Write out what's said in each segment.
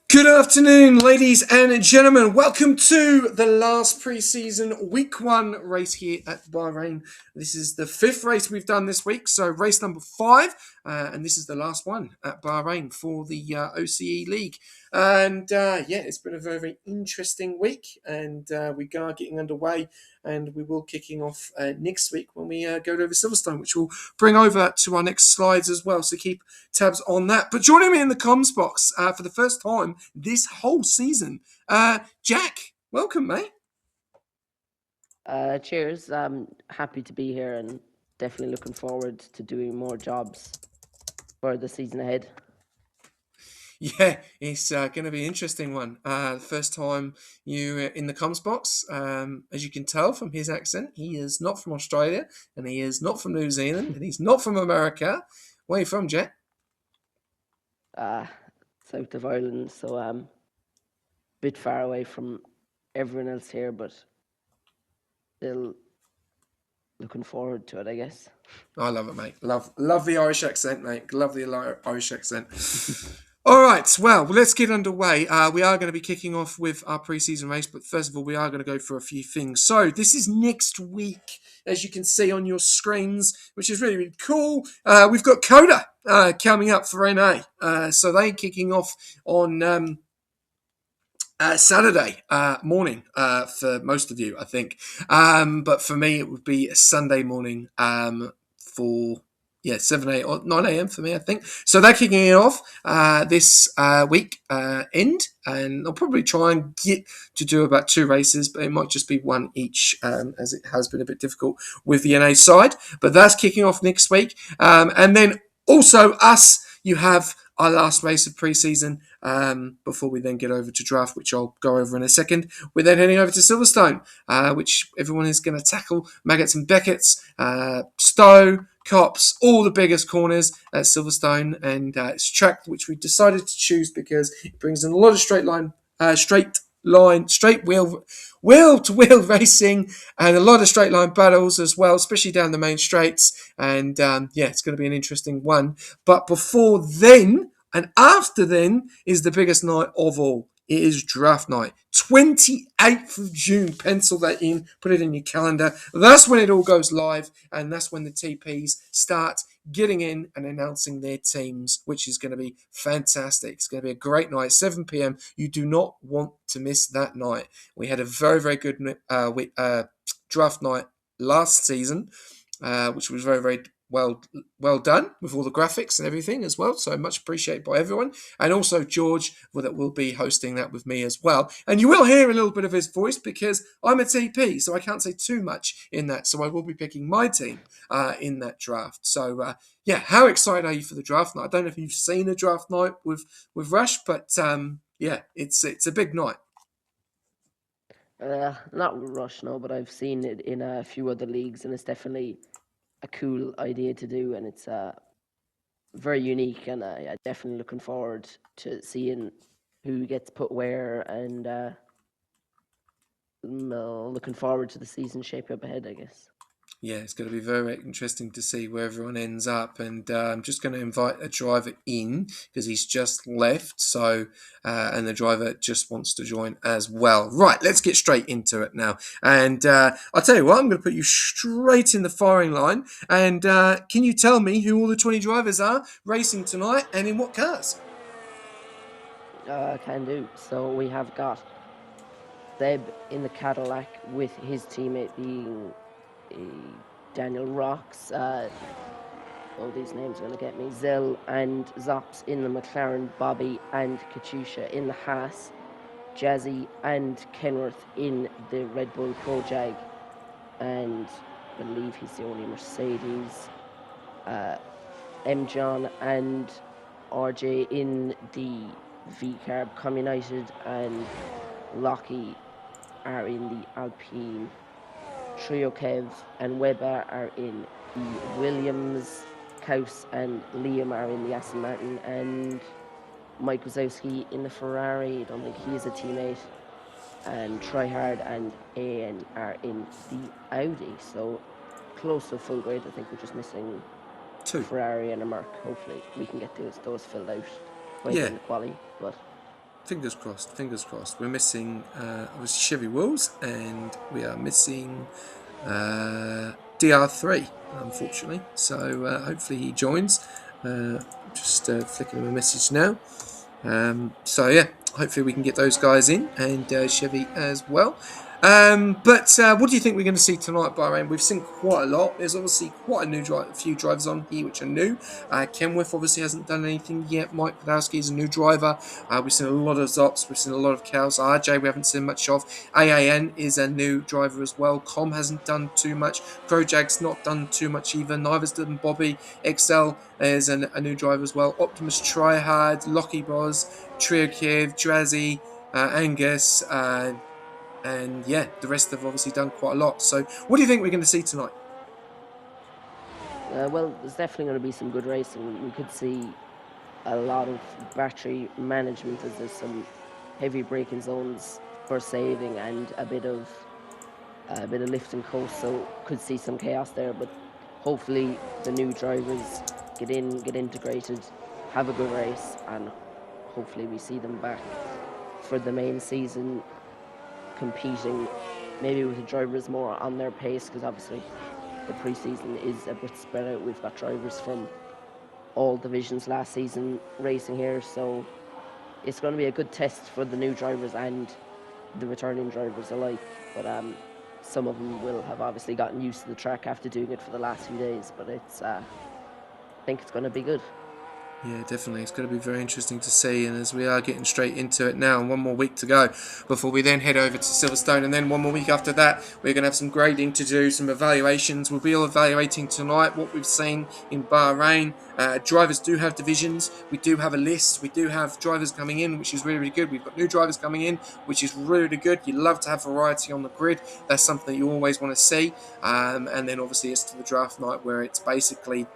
Good afternoon, ladies and gentlemen. Welcome to the last pre-season week 1 race here at Bahrain. This is the 5th race we've done this week, so race number 5, and this is the last one at Bahrain for the OCE League. And it's been a very, very interesting week, and we are getting underway, and we will kicking off next week when we go over Silverstone, which we'll bring over to our next slides as well, so keep tabs on that. But joining me in the comms box for the first time this whole season, Jack, welcome, mate. Cheers. I'm happy to be here and definitely looking forward to doing more jobs for the season ahead. Yeah, it's going to be an interesting one. The first time you in the comms box, as you can tell from his accent, he is not from Australia, and he is not from New Zealand, and he's not from America. Where are you from, Jack? South of Ireland, so a bit far away from everyone else here, but still looking forward to it, I guess. I love it, mate. Love the Irish accent, mate. Love the Irish accent. All right, well, let's get underway. We are going to be kicking off with our pre-season race, but first of all, we are going to go for a few things. So this is next week, as you can see on your screens, which is really, really cool. We've got Coda coming up for NA. So they're kicking off on Saturday morning for most of you, I think. But for me, it would be a Sunday morning for 7 a.m. or 9 a.m. for me, I think. So they're kicking it off this week end, and I'll probably try and get to do about 2 races, but it might just be 1 each, as it has been a bit difficult with the NA side. But that's kicking off next week. And then also us, you have our last race of pre-season before we then get over to draft, which I'll go over in a second. We're then heading over to Silverstone, which everyone is going to tackle. Maggots and Beckett's, Stowe, Cops, all the biggest corners at Silverstone, and it's a track which we decided to choose because it brings in a lot of straight wheel-to-wheel racing, and a lot of straight line battles as well, especially down the main straights. And it's going to be an interesting one. But before then and after then is the biggest night of all. It is draft night, 28th of June. Pencil that in, put it in your calendar. That's when it all goes live, and that's when the TPs start getting in and announcing their teams, which is going to be fantastic. It's going to be a great night, 7 p.m. You do not want to miss that night. We had a very, very good draft night last season, which was very, very well done with all the graphics and everything as well. So much appreciated by everyone. And also George that will be hosting that with me as well. And you will hear a little bit of his voice because I'm a TP, so I can't say too much in that. So I will be picking my team in that draft. So how excited are you for the draft night? I don't know if you've seen a draft night with Rush, but it's a big night. Not with Rush, no, but I've seen it in a few other leagues, and it's definitely a cool idea to do, and it's very unique, and definitely looking forward to seeing who gets put where, and looking forward to the season shaping up ahead, I guess. Yeah, it's going to be very interesting to see where everyone ends up, and I'm just going to invite a driver in because he's just left, so and the driver just wants to join as well. Right, let's get straight into it now, and I'll tell you what, I'm going to put you straight in the firing line, and can you tell me who all the 20 drivers are racing tonight and in what cars? Can do. So we have got Seb in the Cadillac with his teammate being Daniel Rocks. These names are going to get me. Zell and Zops in the McLaren, Bobby and Katusha in the Haas, Jazzy and Kenworth in the Red Bull Pro Jag, and I believe he's the only Mercedes. M. John and RJ in the V-Carb Com United, and Lockie are in the Alpine. Trio Kev and Weber are in the Williams. Kaus and Liam are in the Aston Martin, and Mike Wazowski in the Ferrari. I don't think he is a teammate. And Tryhard and Ian are in the Audi. So close to full grade. I think we're just missing a 2. Ferrari and a Merc. Hopefully we can get those filled out by the Yeah. end of quali. But Fingers crossed, fingers crossed. We're missing obviously Chevy Wills, and we are missing DR3, unfortunately. So hopefully he joins. Just flicking him a message now. So yeah, hopefully we can get those guys in, and Chevy as well. But what do you think we're going to see tonight, Bahrain? We've seen quite a lot. There's obviously quite a few drivers on here which are new. Kenworth obviously hasn't done anything yet. Mike Podolsky is a new driver. We've seen a lot of Zops. We've seen a lot of Cows. RJ we haven't seen much of. AAN is a new driver as well. Com hasn't done too much. Projag's not done too much either. Neither's done Bobby. XL is a new driver as well. Optimus Tryhard, Lockie Boz, Trio Kiev, Drazzy, Angus, and yeah, the rest have obviously done quite a lot. So, what do you think we're going to see tonight? well, there's definitely going to be some good racing. We could see a lot of battery management as there's some heavy braking zones for saving and a bit of lift and coast. So could see some chaos there. But hopefully the new drivers get integrated, have a good race, and hopefully we see them back for the main season competing, maybe with the drivers more on their pace, because obviously the pre-season is a bit spread out. We've got drivers from all divisions last season racing here, so it's going to be a good test for the new drivers and the returning drivers alike. But some of them will have obviously gotten used to the track after doing it for the last few days. But it's I think it's going to be good. Yeah, definitely. It's going to be very interesting to see. And as we are getting straight into it now, and one more week to go before we then head over to Silverstone. And then one more week after that, we're going to have some grading to do, some evaluations. We'll be all evaluating tonight what we've seen in Bahrain. Drivers do have divisions. We do have a list. We do have drivers coming in, which is really, really good. We've got new drivers coming in, which is really, really good. You love to have variety on the grid. That's something that you always want to see. And then obviously it's to the draft night where it's basically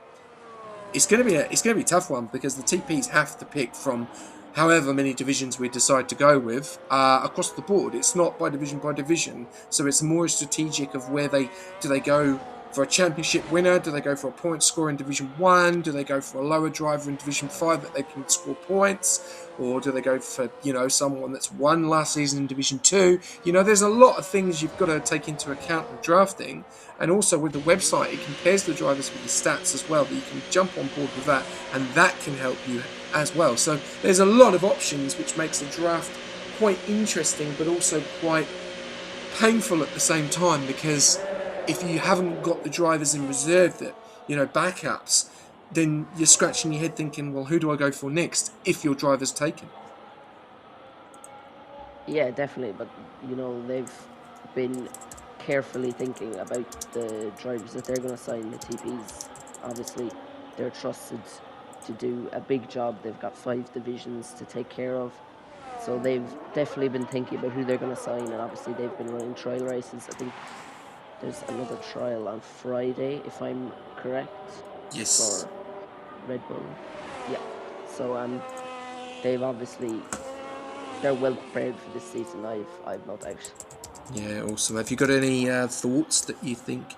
it's going to be a tough one because the TPs have to pick from however many divisions we decide to go with across the board. It's not by division, so it's more strategic of where they go for a championship winner? Do they go for a point scorer in Division 1? Do they go for a lower driver in Division 5 that they can score points? Or do they go for, someone that's won last season in Division 2? There's a lot of things you've got to take into account with drafting. And also with the website, it compares the drivers with the stats as well, that you can jump on board with that, and that can help you as well. So there's a lot of options, which makes the draft quite interesting, but also quite painful at the same time, because if you haven't got the drivers in reserve that, backups, then you're scratching your head thinking, well, who do I go for next if your driver's taken? Yeah, definitely. But, they've been carefully thinking about the drivers that they're going to sign, the TPs. Obviously, they're trusted to do a big job. They've got 5 divisions to take care of. So they've definitely been thinking about who they're going to sign. And obviously, they've been running trial races. I think there's another trial on Friday, if I'm correct, Yes. for Red Bull. Yeah. So they've obviously they're well prepared for this season. I've no doubt. Yeah, awesome. Have you got any thoughts that you think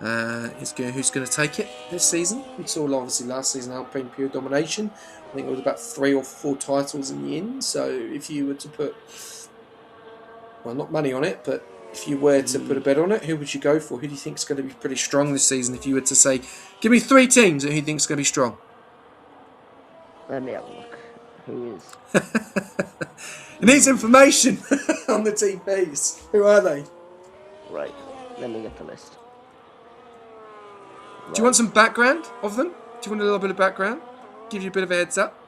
who's going to take it this season? We saw obviously last season Alpine Pure Domination. I think it was about 3 or 4 titles in the end. So if you were to put, well, not money on it, but if you were to put a bet on it, who would you go for? Who do you think is going to be pretty strong this season? If you were to say, give me 3 teams that who you think is going to be strong. Let me have a look. Who is? It needs information on the TPs. Who are they? Right. Let me get the list. Do you want some background of them? Do you want a little bit of background? Give you a bit of a heads up.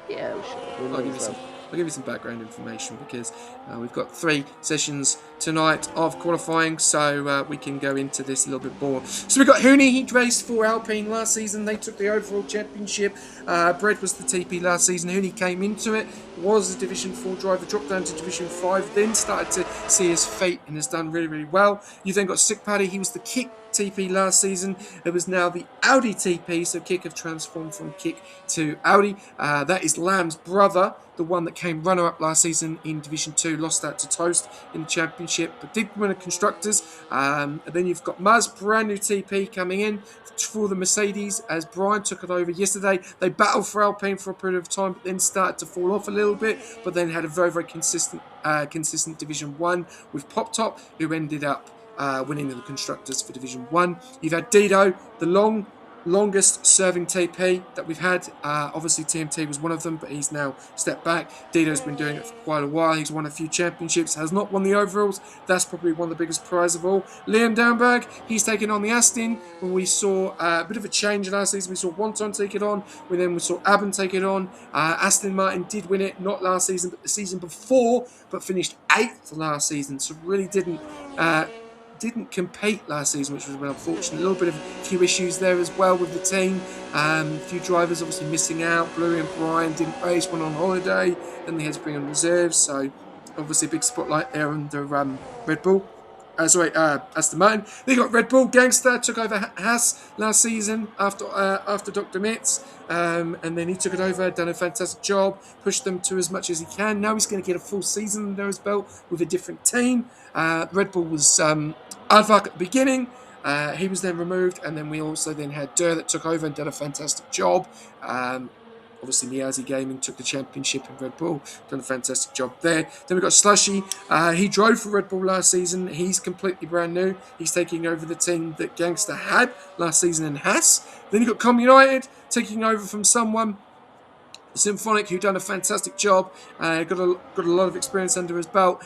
Yeah, sure. We I'll may give you as some. well. I'll give you some background information because we've got 3 sessions tonight of qualifying, so we can go into this a little bit more. So we've got Hooney. He raced for Alpine last season. They took the overall championship. Brett was the TP last season. Hooney came into it, was a Division 4 driver, dropped down to Division 5, then started to see his fate and has done really, really well. You then got Sick Paddy. He was the Kick TP last season. It was now the Audi TP, so Kick have transformed from Kick to Audi. That is Lamb's brother, the one that came runner-up last season in Division 2, lost out to Toast in the championship, but did win a Constructors. And then you've got Muzz, brand new TP coming in for the Mercedes as Brian took it over yesterday. They battled for Alpine for a period of time, but then started to fall off a little bit, but then had a very, very consistent Division 1 with Pop Top, who ended up winning the Constructors for Division 1. You've had Dido, the longest serving TP that we've had. Obviously, TMT was one of them, but he's now stepped back. Dido's been doing it for quite a while. He's won a few championships, has not won the overalls. That's probably one of the biggest prizes of all. Liam Downberg, he's taken on the Aston. When we saw a bit of a change last season, we saw Wonton take it on. We saw Aben take it on. Aston Martin did win it, not last season, but the season before, but finished 8th last season. So really didn't compete last season, which was really unfortunate. A little bit of a few issues there as well with the team. A few drivers obviously missing out. Bluey and Brian didn't race, went on holiday. Then they had to bring on reserves. So obviously a big spotlight there under Red Bull. Aston Martin. They got Red Bull. Gangster took over Haas last season after Dr. Mitz, and then he took it over, done a fantastic job, pushed them to as much as he can. Now he's going to get a full season under his belt with a different team. Red Bull was Alvark at the beginning. He was then removed, and then we also then had Durr that took over and did a fantastic job. Obviously, Miyazi Gaming took the championship in Red Bull, done a fantastic job there. Then we've got Slushy. He drove for Red Bull last season. He's completely brand new. He's taking over the team that Gangster had last season in Haas. Then you've got Com United taking over from someone, Symphonic, who done a fantastic job. Got a lot of experience under his belt.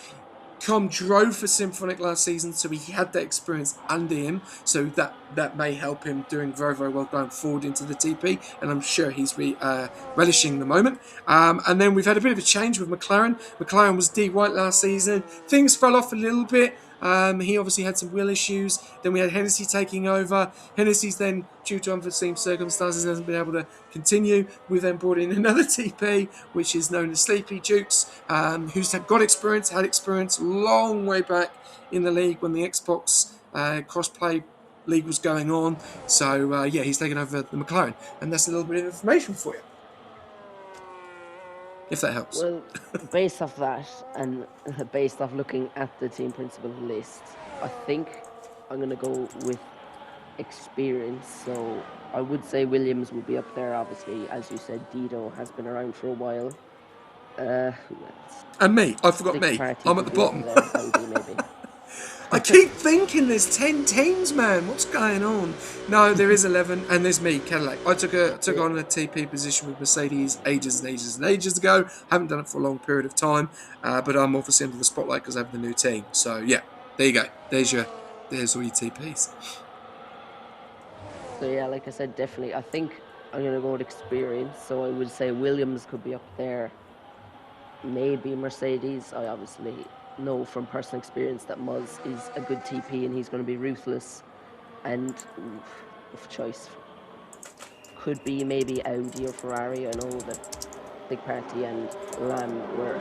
Com drove for Symphonic last season, so he had that experience under him. So that may help him doing very, very well going forward into the TP, and I'm sure he's relishing the moment. And then we've had a bit of a change with McLaren. McLaren was D White last season. Things fell off a little bit. He obviously had some wheel issues. Then we had Hennessy taking over. Hennessy's then, due to unforeseen circumstances, hasn't been able to continue. We've then brought in another TP, which is known as Sleepy Jukes, who's had experience long way back in the league when the Xbox crossplay league was going on. So, he's taken over the McLaren. And that's a little bit of information for you, if that helps. Well, based off that and based off looking at the team principal list, I think I'm going to go with experience. So I would say Williams would be up there. Obviously, as you said, Dido has been around for a while. Who else? And me. I forgot Six me. Party I'm at could the be up bottom. there. Audi maybe. I keep thinking there's 10 teams, man. What's going on? No, there is 11, and there's me, Cadillac. I took on a TP position with Mercedes ages ago. Haven't done it for a long period of time, but I'm obviously under the spotlight because I have the new team. So yeah, there you go. There's all your TPs. So yeah, like I said, definitely. I think I'm gonna go with experience. So I would say Williams could be up there. Maybe Mercedes. I obviously know from personal experience that Muzz is a good TP and he's going to be ruthless. And of choice could be maybe Audi or Ferrari. I know that Big Party and Lamb were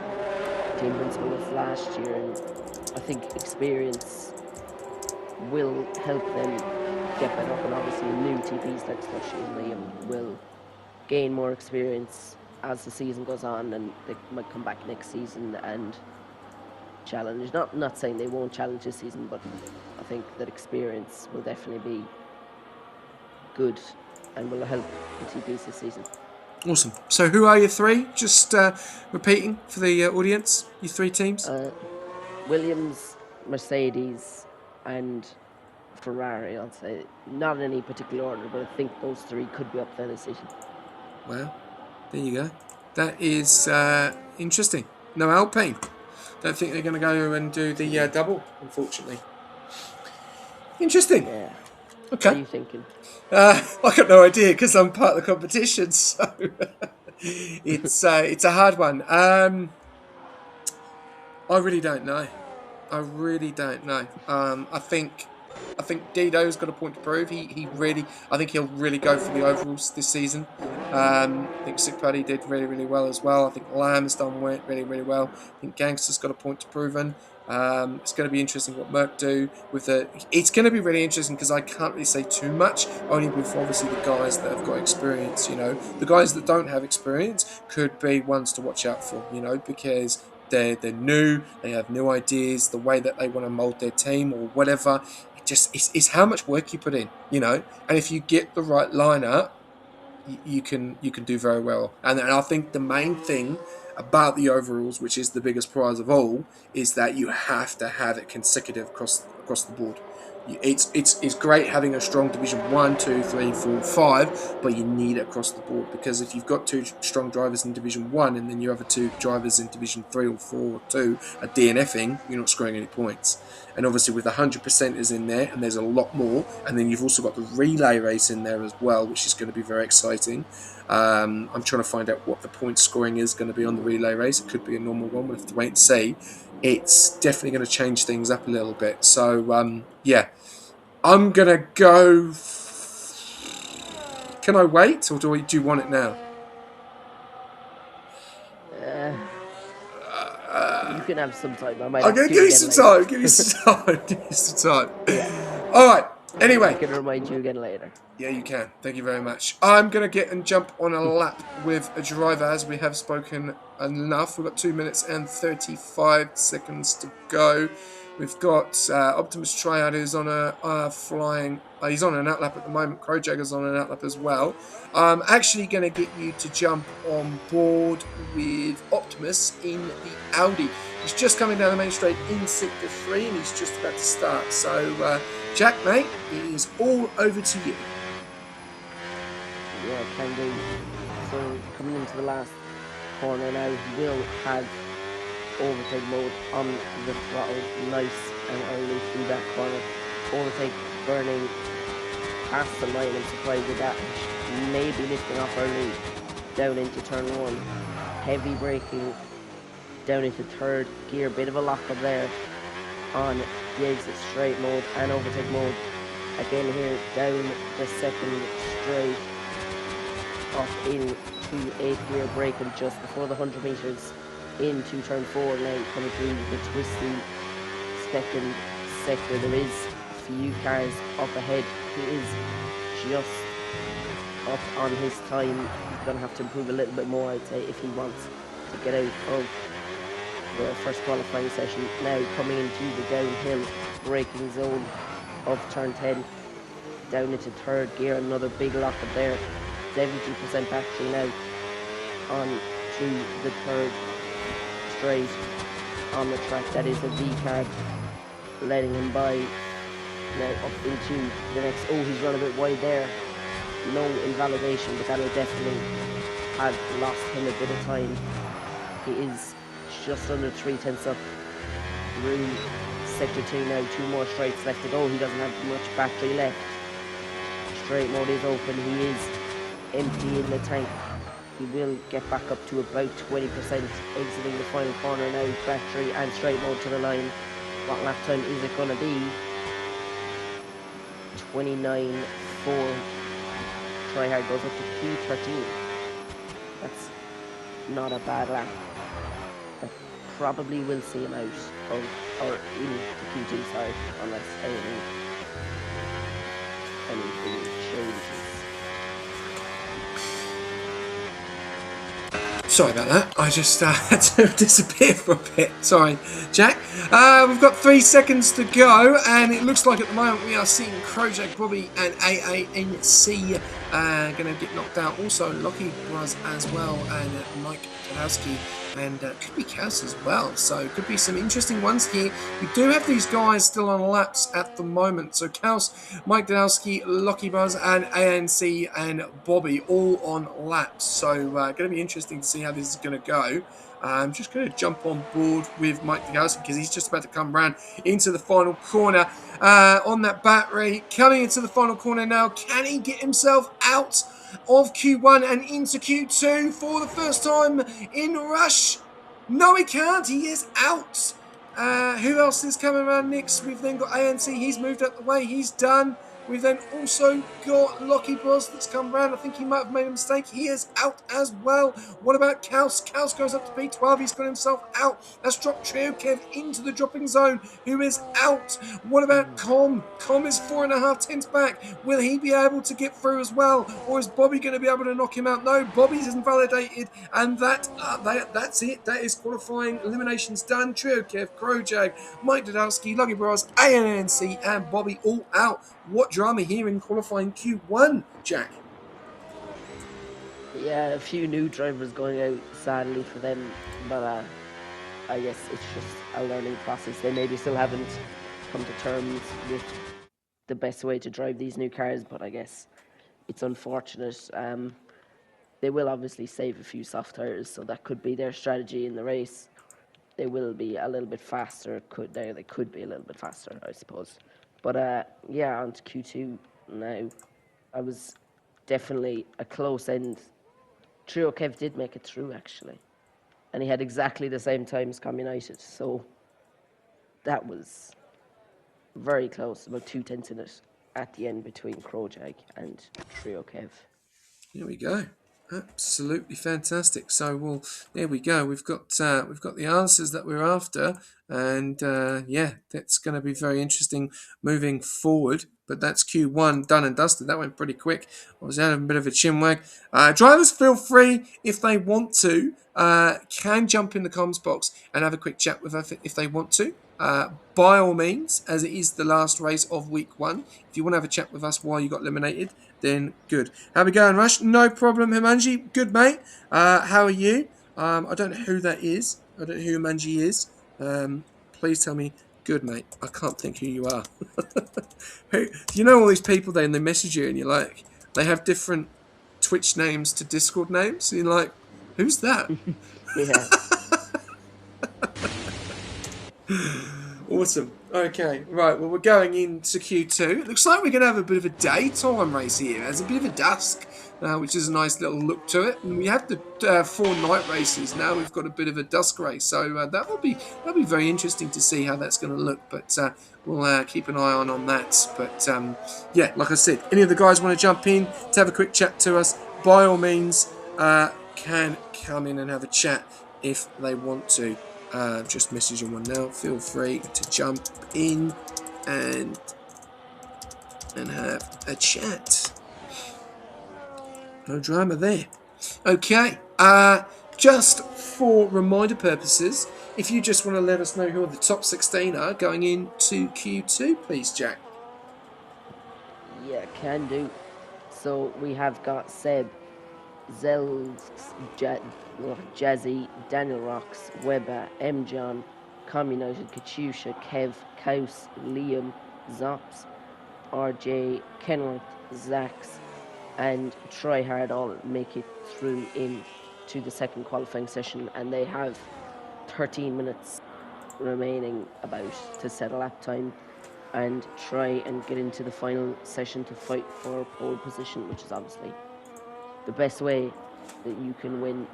team principals last year, and I think experience will help them get better up. And obviously, new TPs like Slushy and Liam will gain more experience as the season goes on, and they might come back next season and challenge. Not saying they won't challenge this season, but I think that experience will definitely be good and will help the TPs this season. Awesome. So who are your 3? Just repeating for the audience, your 3 teams. Williams, Mercedes, and Ferrari. I'll say not in any particular order, but I think those 3 could be up there this season. Well, there you go. That is interesting. No Alpine. Don't think they're going to go and do the double, unfortunately. Interesting. Yeah. Okay. What are you thinking? I got no idea because I'm part of the competition. So, It's a hard one. I really don't know. I really don't know. I think Dido's got a point to prove. He really, I think he'll really go for the overalls this season. I think Sick Paddy did really, really well as well. I think Lamb has done really, really well. I think Gangster's got a point to prove. It's going to be interesting what Merck do with the. It's going to be really interesting because I can't really say too much. Only with obviously the guys that have got experience. The guys that don't have experience could be ones to watch out for. Because they're new, they have new ideas, the way that they want to mold their team or whatever. It's how much work you put in. And if you get the right lineup, you can do very well. And I think the main thing about the overalls, which is the biggest prize of all, is that you have to have it consecutive across the board. It's great having a strong Division 1, 2, 3, 4, 5, but you need it across the board because if you've got two strong drivers in Division 1 and then your other two drivers in Division 3 or 4 or 2 are DNFing, you're not scoring any points. And obviously with the 100%ers in there, and there's a lot more, and then you've also got the relay race in there as well, which is going to be very exciting. I'm trying to find out what the point scoring is going to be on the relay race. It could be a normal one. We'll have to wait and see. It's definitely going to change things up a little bit. So, yeah. I'm going to go... Can I wait, or do you want it now? You can have some time. I might I'm ask going to you give you again some later. time. Give you some time. Give you some time. Yeah. All right. I Anyway. can remind you again later. Yeah, you can. Thank you very much. I'm going to get and jump on a lap with a driver as we have spoken enough. We've got 2 minutes and 35 seconds to go. We've got Optimus Triad who's on a flying... he's on an outlap at the moment. Crowjagger's on an outlap as well. I'm actually going to get you to jump on board with Optimus in the Audi. He's just coming down the main straight in Sector 3 and he's just about to start. So, Jack, mate, it is all over to you. Yeah, can do. So coming into the last corner now, he will have overtake mode on the throttle, nice and early through that corner. Overtake burning past the line. I'm surprised with that. Maybe lifting off early down into turn 1. Heavy braking down into third gear. Bit of a lock up there on the exit straight mode and overtake mode. Again here down the second straight. Up into 8th gear braking just before the 100 meters into turn 4 now, coming through the twisty second sector. There is a few cars up ahead. He is just up on his time. He's going to have to improve a little bit more, I'd say, if he wants to get out of the first qualifying session. Now coming into the downhill braking zone of turn 10, down into third gear. Another big lock up there. 70% battery now on to the third straight on the track. That is a V-card letting him by. Now up into the next. Oh, he's run a bit wide there. No invalidation, but that'll definitely have lost him a bit of time. He is just under 3/10 up through sector 2 now. 2 more straights left to go. He doesn't have much battery left. Straight mode is open. He is empty in the tank. He will get back up to about 20%, exiting the final corner now. Battery and straight mode to the line. What lap time is it going to be? 29.4. Tryhard goes up to Q13. That's not a bad lap. That probably will see him out of, or in the Q2 side, unless anything changes. Sorry about that. I just had to disappear for a bit. Sorry, Jack. We've got 3 seconds to go, and it looks like at the moment we are seeing Crowjack, Bobby, and AANC going to get knocked out. Also, Lockie Bros as well, and Mike Kadowski, and could be Kaus as well. So, could be some interesting ones here. We do have these guys still on laps at the moment. So, Kaus, Mike Kadowski, Lockie Bros, and ANC, and Bobby all on laps. So, going to be interesting to see how this is going to go. I'm just going to jump on board with Mike Kadowski because he's just about to come round into the final corner on that battery. Coming into the final corner now. Can he get himself out of Q1 and into Q2 for the first time in Rush. No, he can't. He is out. Who else is coming around next? We've then got ANC. He's moved out the way. He's done. We've then also got Lockie Bros that's come round. I think he might have made a mistake. He is out as well. What about Kaus? Kaus goes up to P12. He's got himself out. That's dropped Trio Kev into the dropping zone, who is out. What about Com? Com is 4.5 tenths back. Will he be able to get through as well? Or is Bobby going to be able to knock him out? No, Bobby's invalidated. And that's it. That is qualifying. Eliminations done. Trio Kev, Krojag, Mike Dodowski, Lucky Bros, ANC, and Bobby all out. What drama here in qualifying Q1, Jack? Yeah, a few new drivers going out, sadly for them, but I guess it's just a learning process. They maybe still haven't come to terms with the best way to drive these new cars, but I guess it's unfortunate. They will obviously save a few soft tires, so that could be their strategy in the race. They will be a little bit faster. They could be a little bit faster, I suppose. But yeah, on to Q2 now. I was definitely a close end. Trio Kev did make it through actually, and he had exactly the same time as Com United, so that was very close, about 2 tenths in it at the end between Krojag and Trio Kev. Here we go. Absolutely fantastic. So there we go. We've got the answers that we're after, and yeah, that's going to be very interesting moving forward. But that's Q1 done and dusted. That went pretty quick. I was having a bit of a chinwag. Drivers, feel free if they want to, can jump in the comms box and have a quick chat with us if they want to. By all means, as it is the last race of week 1, if you want to have a chat with us while you got eliminated, then good. How we going, Rush? No problem, Himanji. Good, mate. How are you? I don't know who that is. I don't know who Himanji is. Please tell me. Good, mate. I can't think who you are. You know all these people then they message you and you're like, they have different Twitch names to Discord names. And you're like, who's that? Yeah. Awesome. Okay, right. Well, we're going into Q2. It looks like we're going to have a bit of a daytime race here. There's a bit of a dusk, which is a nice little look to it. And we have the 4 night races now. We've got a bit of a dusk race, so that'll be very interesting to see how that's going to look. But we'll keep an eye on that. But yeah, like I said, any of the guys want to jump in to have a quick chat to us? By all means, can come in and have a chat if they want to. Just messaging one now. Feel free to jump in and have a chat. No drama there. Okay. Just for reminder purposes, if you just want to let us know who the top 16 are going into Q2, please, Jack. Yeah, can do. So we have got Seb, Jazzy, Daniel Rocks, Weber, M. John, Com United, Katusha, Kev, Kaus, Liam, Zops, RJ, Kenworth, Zax, and Tryhard all make it through into the second qualifying session, and they have 13 minutes remaining about to set a lap time and try and get into the final session to fight for pole position, which is obviously the best way that you can win.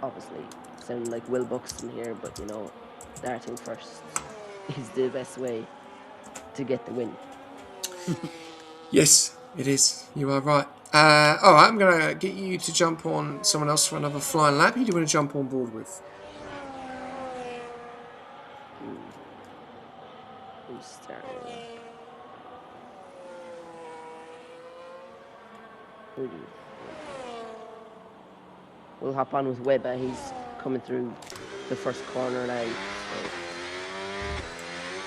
Obviously, sounding like Will Buxton here, but you know, starting first is the best way to get the win. Yes, it is. You are right. All right, I'm going to get you to jump on someone else for another flying lap. Who do you want to jump on board with? Who's starting? We'll hop on with Weber. He's coming through the first corner now. So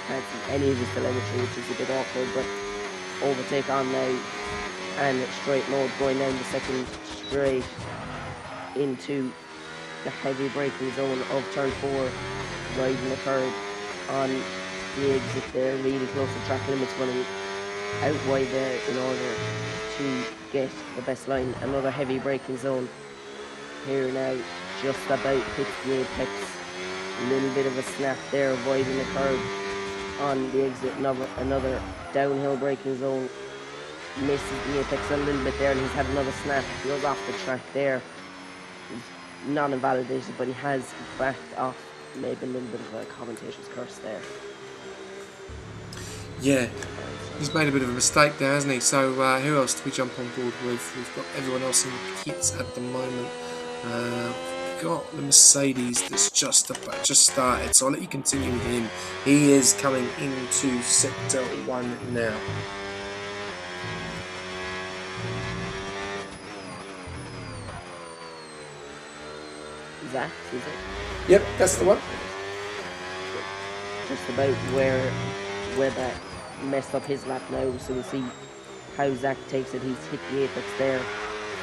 can't see any of his telemetry, which is a bit awkward, but overtake on now and straight mode going down the second straight into the heavy braking zone of turn 4, riding the curb on the exit there, really close to track limits, running out wide there in order to get the best line. Another heavy braking zone here now, just about hits the apex. A little bit of a snap there, avoiding the curb on the exit. Another downhill braking zone misses the apex a little bit there, and he's had another snap. He goes off the track there. He's not invalidated, but he has backed off. Maybe a little bit of a commentator's curse there. Yeah, he's made a bit of a mistake there, hasn't he? So who else do we jump on board with? We've got everyone else in the pits at the moment. We've got the Mercedes that's just started, so I'll let you continue with him. He is coming into Sector 1 now. Zach, is it? Yep, that's the one. Just about where that messed up his lap now, so we'll see how Zach takes it. He's hit the apex there,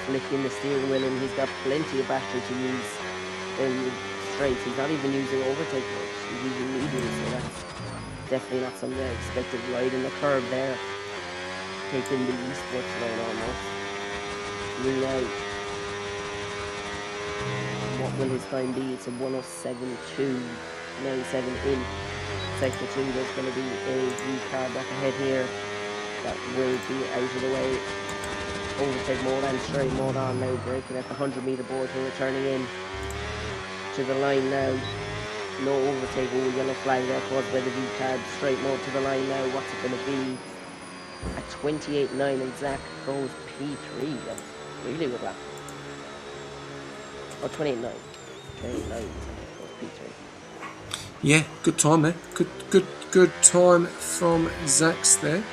flicking the steering wheel, and he's got plenty of battery to use in the straights. He's not even using overtake mode, he's using medium, so that's definitely not something I expected. Right in the curb there, taking the eastwards line almost. Lean out. What will his time be? It's a 107.297 in sector 2. There's going to be a V-car back ahead here that will be out of the way. Overtake mode and straight mode on now, braking at the 100-meter board here, turning in to the line now. No overtake, yellow flag there caused by the V-car. Straight mode to the line now. What's it going to be? At 28.9, and Zach goes P3. That's really good lap. Oh, 28.9. 28.9, goes P3. Yeah, good time there. Good time from Zach's there.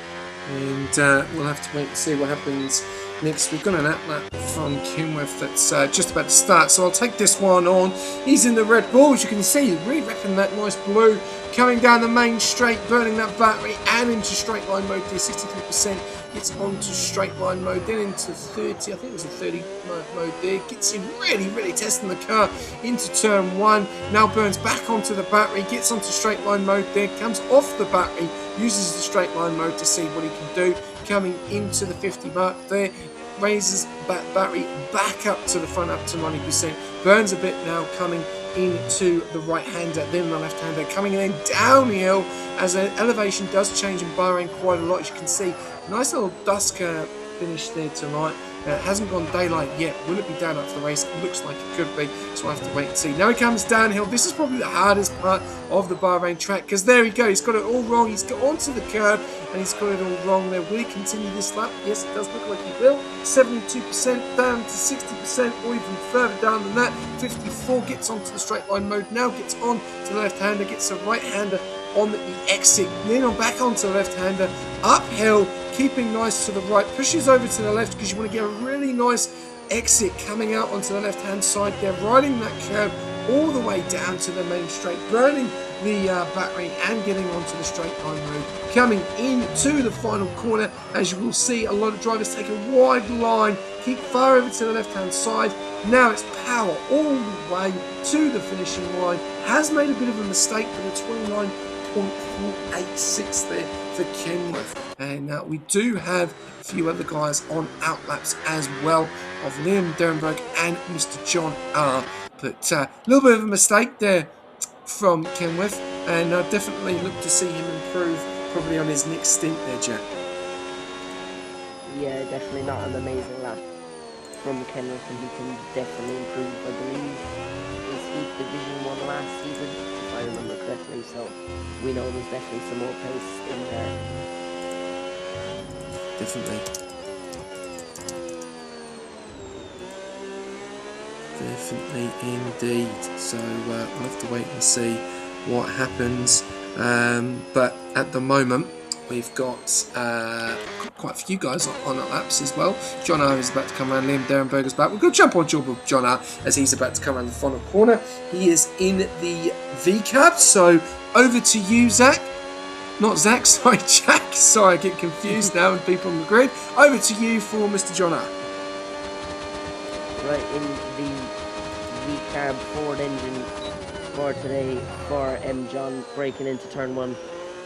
And we'll have to wait and see what happens next. We've got an outlap from Kenworth that's just about to start, so I'll take this one on. He's in the Red Bull, as you can see, really repping that nice blue, coming down the main straight, burning that battery and into straight line mode there. 63% gets onto straight line mode, then into 30, I think it was a 30 mode there, gets in really testing the car into turn 1, now burns back onto the battery, gets onto straight line mode there, comes off the battery, uses the straight line mode to see what he can do, coming into the 50 mark there, raises that battery back up to the front, up to 90%, burns a bit now, coming into the right-hander, then the left-hander, coming in downhill as the elevation does change in Bahrain quite a lot, as you can see. Nice little dusk finish there tonight. It hasn't gone daylight yet. Will it be daylight for the race? It looks like it could be, so we'll have to wait and see. Now he comes downhill. This is probably the hardest part of the Bahrain track, because there he goes. He's got it all wrong. He's got onto the curb, and he's got it all wrong there. Will he continue this lap? Yes, it does look like he will. 72% down to 60%, or even further down than that. 54 gets onto the straight line mode. Now gets on to the left-hander, gets the right-hander on the exit, then on back onto the left-hander, uphill, keeping nice to the right, pushes over to the left because you want to get a really nice exit coming out onto the left-hand side there, riding that curb all the way down to the main straight, burning the battery and getting onto the straight line road, coming into the final corner. As you will see, a lot of drivers take a wide line, keep far over to the left-hand side. Now it's power all the way to the finishing line. Has made a bit of a mistake with a 29.486 there for Kenworth. And we do have a few other guys on outlaps as well, of Liam Derenberg and Mr. John R. But a little bit of a mistake there from Kenworth, and definitely look to see him improve probably on his next stint there, Jack. Yeah, definitely not an amazing lap from Kenworth, and he can definitely improve. I believe he's Division 1 last season, if I remember correctly, so we know there's definitely some more pace in there. Definitely indeed. So we'll have to wait and see what happens. But at the moment, we've got quite a few guys on laps as well. John R is about to come around. Liam Derenberger's back. We're going to jump on Job with John R as he's about to come around the final corner. He is in the V-cab. So over to you, Zach. Not Zach, sorry, Jack. Sorry, I get confused now with people on the grid. Over to you for Mr. John R. Right, in the V-cab Ford engine for today for M. John, breaking into turn 1.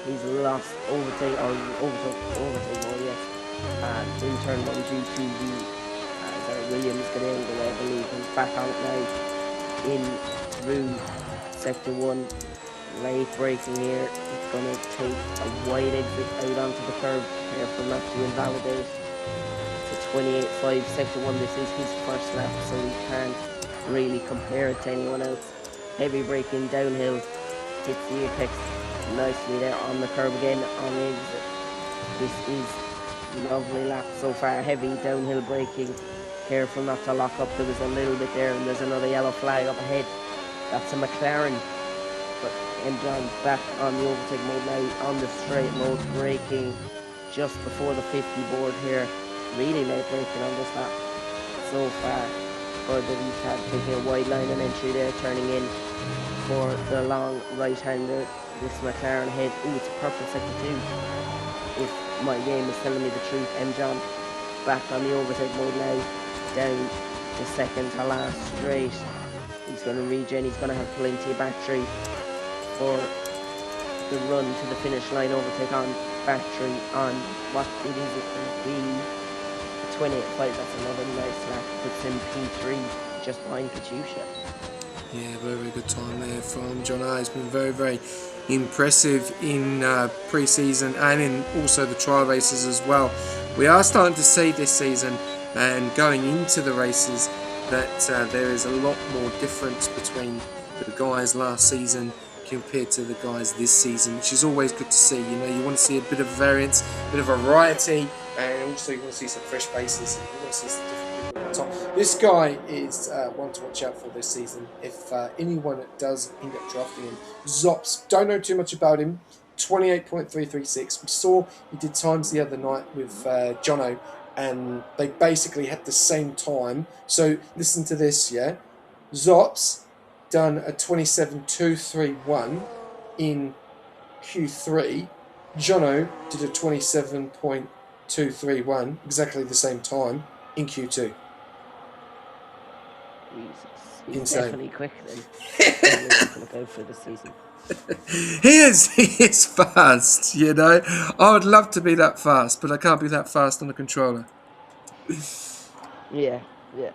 He's lost overtake more, yes. In turn 1 due to the Williams getting out of the way, I believe. He's back on it now, in through sector 1. Late braking here. It's going to take a wide exit out onto the curb. Careful not to invalidate 28.5 sector 1. This is his first lap, so we can't really compare it to anyone else. Heavy braking downhill, hits the apex nicely there on the curb again on the exit. This is lovely lap so far. Heavy downhill braking, careful not to lock up. There was a little bit there, and there's another yellow flag up ahead. That's a McLaren. But John back on the overtake mode now, on the straight mode, braking just before the 50 board here. Really late braking on this lap so far for the retard, taking a wide line and entry there, turning in for the long right-hander. This McLaren ahead. Ooh, it's a purple sector 2. If my game is telling me the truth. John back on the overtake mode now, down the second to last straight. He's going to regen. He's going to have plenty of battery for the run to the finish line. Overtake on battery on what it is going to be 28.5. That's another nice lap. Puts him P3 just behind Katusha. Yeah, very, very good time there from John A. He's been very, very impressive in pre-season and in also the trial races as well. We are starting to see this season and going into the races that there is a lot more difference between the guys last season compared to the guys this season, which is always good to see. You know, you want to see a bit of variance, a bit of variety, and also you want to see some fresh faces. And you want to see some different people at the top. This guy is one to watch out for this season. If anyone does end up drafting him, Zops, don't know too much about him. 28.336. We saw he did times the other night with Jono, and they basically had the same time. So listen to this, yeah. Zops done a 27.231 in Q3. Jono did a 27.231, exactly the same time, in Q2. Jesus. He's Insane. definitely quick then. He's going to go for the season. He is fast, you know. I would love to be that fast, but I can't be that fast on the controller. Yeah. Yeah.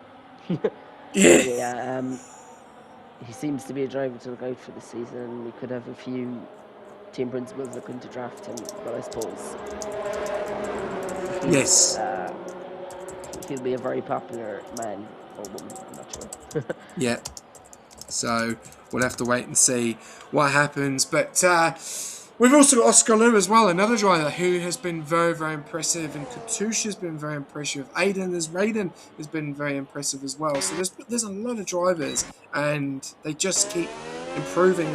He seems to be a driver to look out for the season, and we could have a few team principals looking to draft him, but I suppose Yes. He'll be a very popular man or woman, I'm not sure. Yeah. So we'll have to wait and see what happens. But we've also got Oscar Liu as well, another driver who has been very, very impressive. And Katusha's been very impressive. Raiden has been very impressive as well. So there's a lot of drivers, and they just keep improving,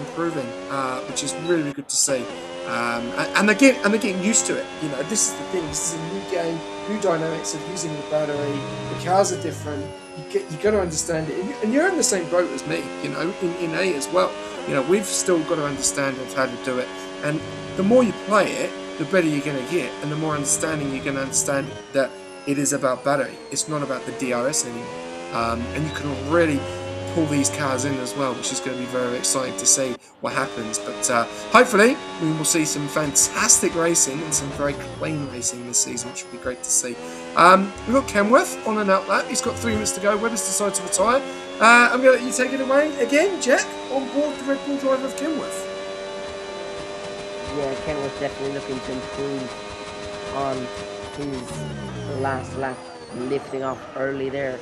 which is really, really good to see. And they're getting used to it. You know, this is the thing. This is a new game, new dynamics of using the battery. The cars are different. You got to understand it, and you're in the same boat as me. You know, in A as well. You know, we've still got to understand how to do it. And the more you play it, the better you're going to get, and the more understanding you're going to understand that it is about battery. It's not about the DRS anymore. And you can really pull these cars in as well, which is going to be very exciting to see what happens. But hopefully we will see some fantastic racing and some very clean racing this season, which will be great to see. We've got Kenworth on an outlap. He's got 3 minutes to go. Weber's decided to retire. I'm going to let you take it away again, Jack, on board the Red Bull driver of Kenworth. Yeah, Kenworth definitely looking to improve on his last lap, lifting off early there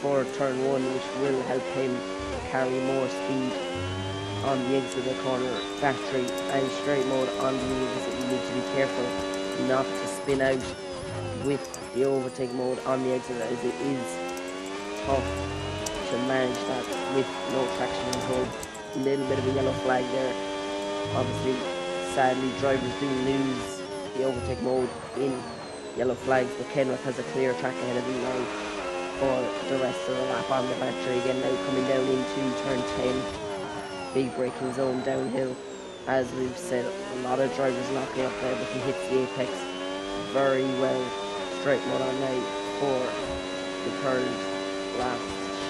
for turn 1, which will help him carry more speed on the exit of the corner. Battery and straight mode on the exit. You need to be careful not to spin out with the overtake mode on the exit, as it is tough to manage that with no traction control. A little bit of a yellow flag there. Obviously, sadly, drivers do lose the overtake mode in yellow flags, but Kenworth has a clear track ahead of him now for the rest of the lap on the battery. Again, now coming down into turn 10, big braking zone downhill. As we've said, a lot of drivers locking up there, but he hits the apex very well. Straight mode on now for the third last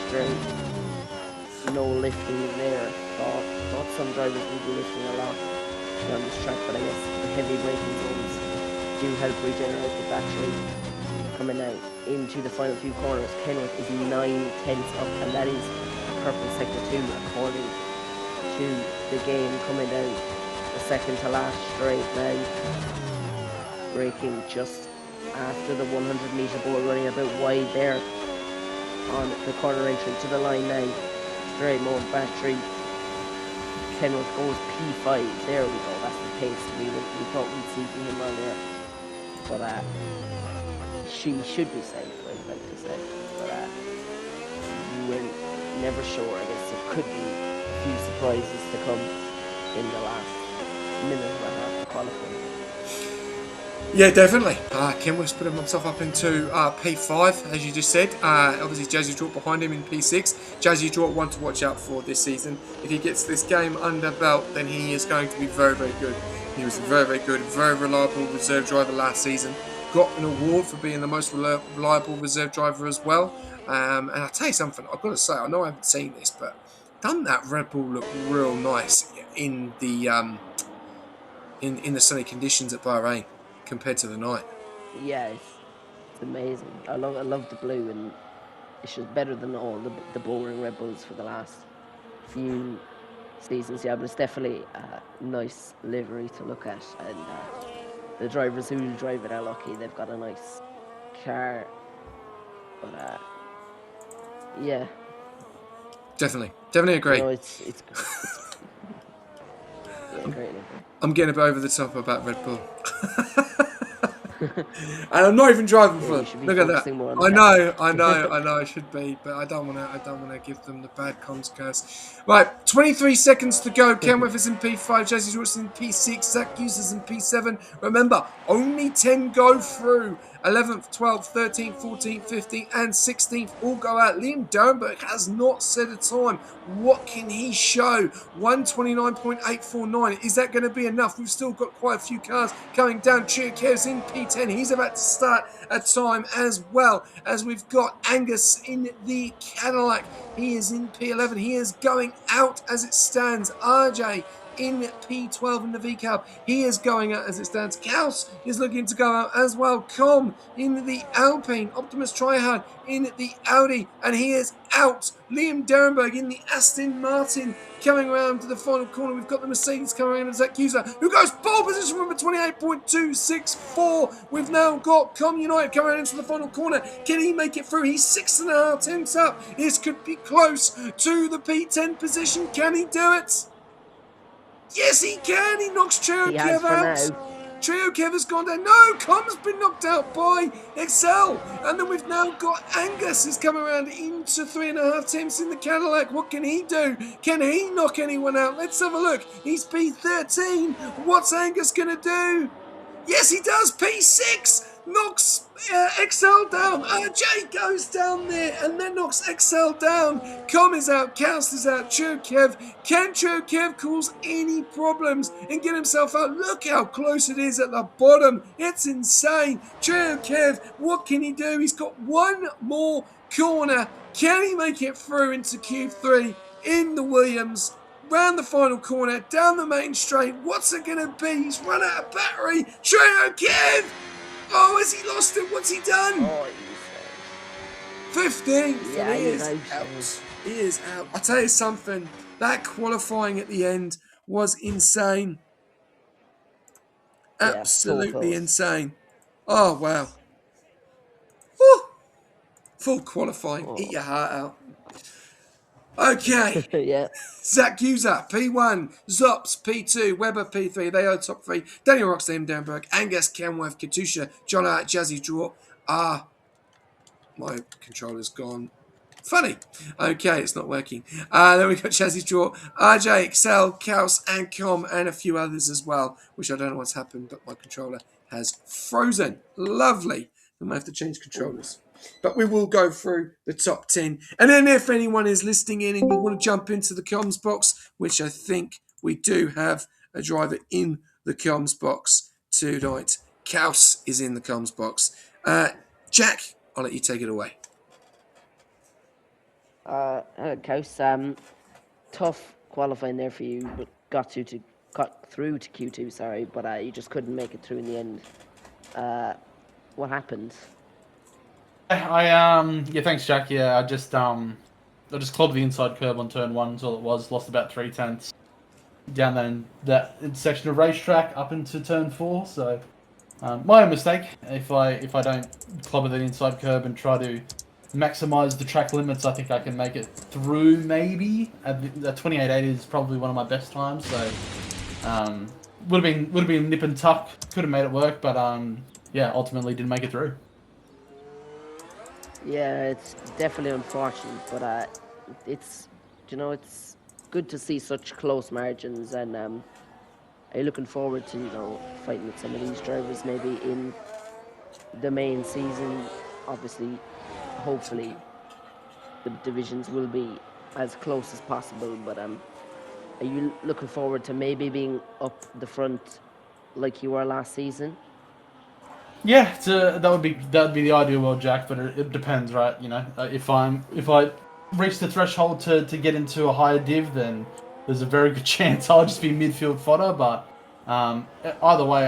straight. No lifting there. Thought some drivers would be lifting a lot on this track, but I guess the heavy braking zones do help regenerate the battery. Coming out into the final few corners, Kenworth is 9/10 up, and that is a purple sector 2 according to the game. Coming down the second to last straight now, braking just after the 100-meter ball, running a bit wide there on the corner entry to the line now. Straight more battery. Kenworth goes P5. There we go. That's the pace we thought we'd see from him earlier. But she should be safe, I'd like to say. But you were never sure. I guess there could be a few surprises to come in the last minute and a half of qualifying. Yeah, definitely. Kenworth's put himself up into P5, as you just said. Obviously, Jazzy Drort behind him in P6. Jazzy Drort, one to watch out for this season. If he gets this game under belt, then he is going to be very, very good. He was very, very good, very reliable reserve driver last season. Got an award for being the most reliable reserve driver as well. And I'll tell you something, I've got to say, I know I haven't seen this, but done that Red Bull look real nice in the in the sunny conditions at Bahrain compared to the night. Yeah, it's amazing. I love the blue, and it's just better than all the boring Red Bulls for the last few seasons. Yeah, but it's definitely a nice livery to look at, and the drivers who drive it are lucky. They've got a nice car, but yeah, Definitely agree. no, it's yeah, great livery. I'm getting a bit over the top about Red Bull. And I'm not even driving for them. Look at that. I know. I should be, but I don't want to give them the bad cons curse. Right, 23 seconds to go. Kenworth is in P5. Jazzy Drort's in P6. Zach Hughes is in P7. Remember, only 10 go through. 11th, 12th, 13th, 14th, 15th, and 16th all go out. Liam Dernberg has not set a time. What can he show? 129.849. Is that going to be enough? We've still got quite a few cars coming down. Chirkev's in P10. He's about to start a time as well as we've got Angus in the Cadillac. He is in P11. He is going out as it stands. RJ in P12 in the VCAL. He is going out as it stands. Kaus is looking to go out as well. Com in the Alpine. Optimus Tryhard in the Audi. And he is out. Liam Derenberg in the Aston Martin. Coming around to the final corner, we've got the Mercedes coming around as Zach Cusa, who goes pole position from 28.264. We've now got Com United coming around into the final corner. Can he make it through? He's 6.5 tenths up. This could be close to the P10 position. Can he do it? Yes, he can. He knocks Cherokee out. Cherokee has gone down. No, Com's been knocked out by Excel. And then we've now got Angus is coming around into 3.5 tenths in the Cadillac. What can he do? Can he knock anyone out? Let's have a look. He's P13. What's Angus going to do? Yes, he does. P6. Knocks Excel down. RJ goes down there and then knocks Excel down. Com is out. Kaust is out. Cherkev. Can Cherkev cause any problems and get himself out? Look how close it is at the bottom. It's insane. Cherkev, what can he do? He's got one more corner. Can he make it through into Q3 in the Williams? Round the final corner, down the main straight. What's it going to be? He's run out of battery. Cherkev! Oh, has he lost it? What's he done? Oh, 15th. Yeah, he is out. He is out. I'll tell you something. That qualifying at the end was insane. Absolutely insane. Oh, wow. Woo. Full qualifying. Oh. Eat your heart out. Okay. Yeah. Zach User, P1, Zops, P2, Weber, P3. They are the top three. Daniel Roxley, Danberg, Angus, Kenworth, Katusha, John Hart, Jazzy Draw. My controller's gone funny. Okay, it's not working. Then we've got Jazzy Draw, RJ, Excel, Kaus, and Com, and a few others as well, which I don't know what's happened, but my controller has frozen. Lovely. We might have to change controllers. But we will go through the top 10. And then if anyone is listening in and you want to jump into the comms box, which I think we do have a driver in the comms box tonight. Kaus is in the comms box. Jack, I'll let you take it away. Kaus, tough qualifying there for you, but got through to Q2, sorry, but you just couldn't make it through in the end. What happened? Thanks, Jack. Yeah, I just clubbed the inside curb on turn 1 until it was lost about 3 tenths down that section of racetrack up into turn 4. So My own mistake. If I don't club at the inside curb and try to maximize the track limits, I think I can make it through. Maybe at 28.8 is probably one of my best times. So would have been nip and tuck. Could have made it work, but yeah, ultimately didn't make it through. Yeah, it's definitely unfortunate, but it's it's good to see such close margins, and are you looking forward to fighting with some of these drivers maybe in the main season? Obviously, hopefully, the divisions will be as close as possible, but are you looking forward to maybe being up the front like you were last season? Yeah, that would be the ideal world, Jack. But it depends, right? If I reach the threshold to get into a higher div, then there's a very good chance I'll just be midfield fodder. But either way,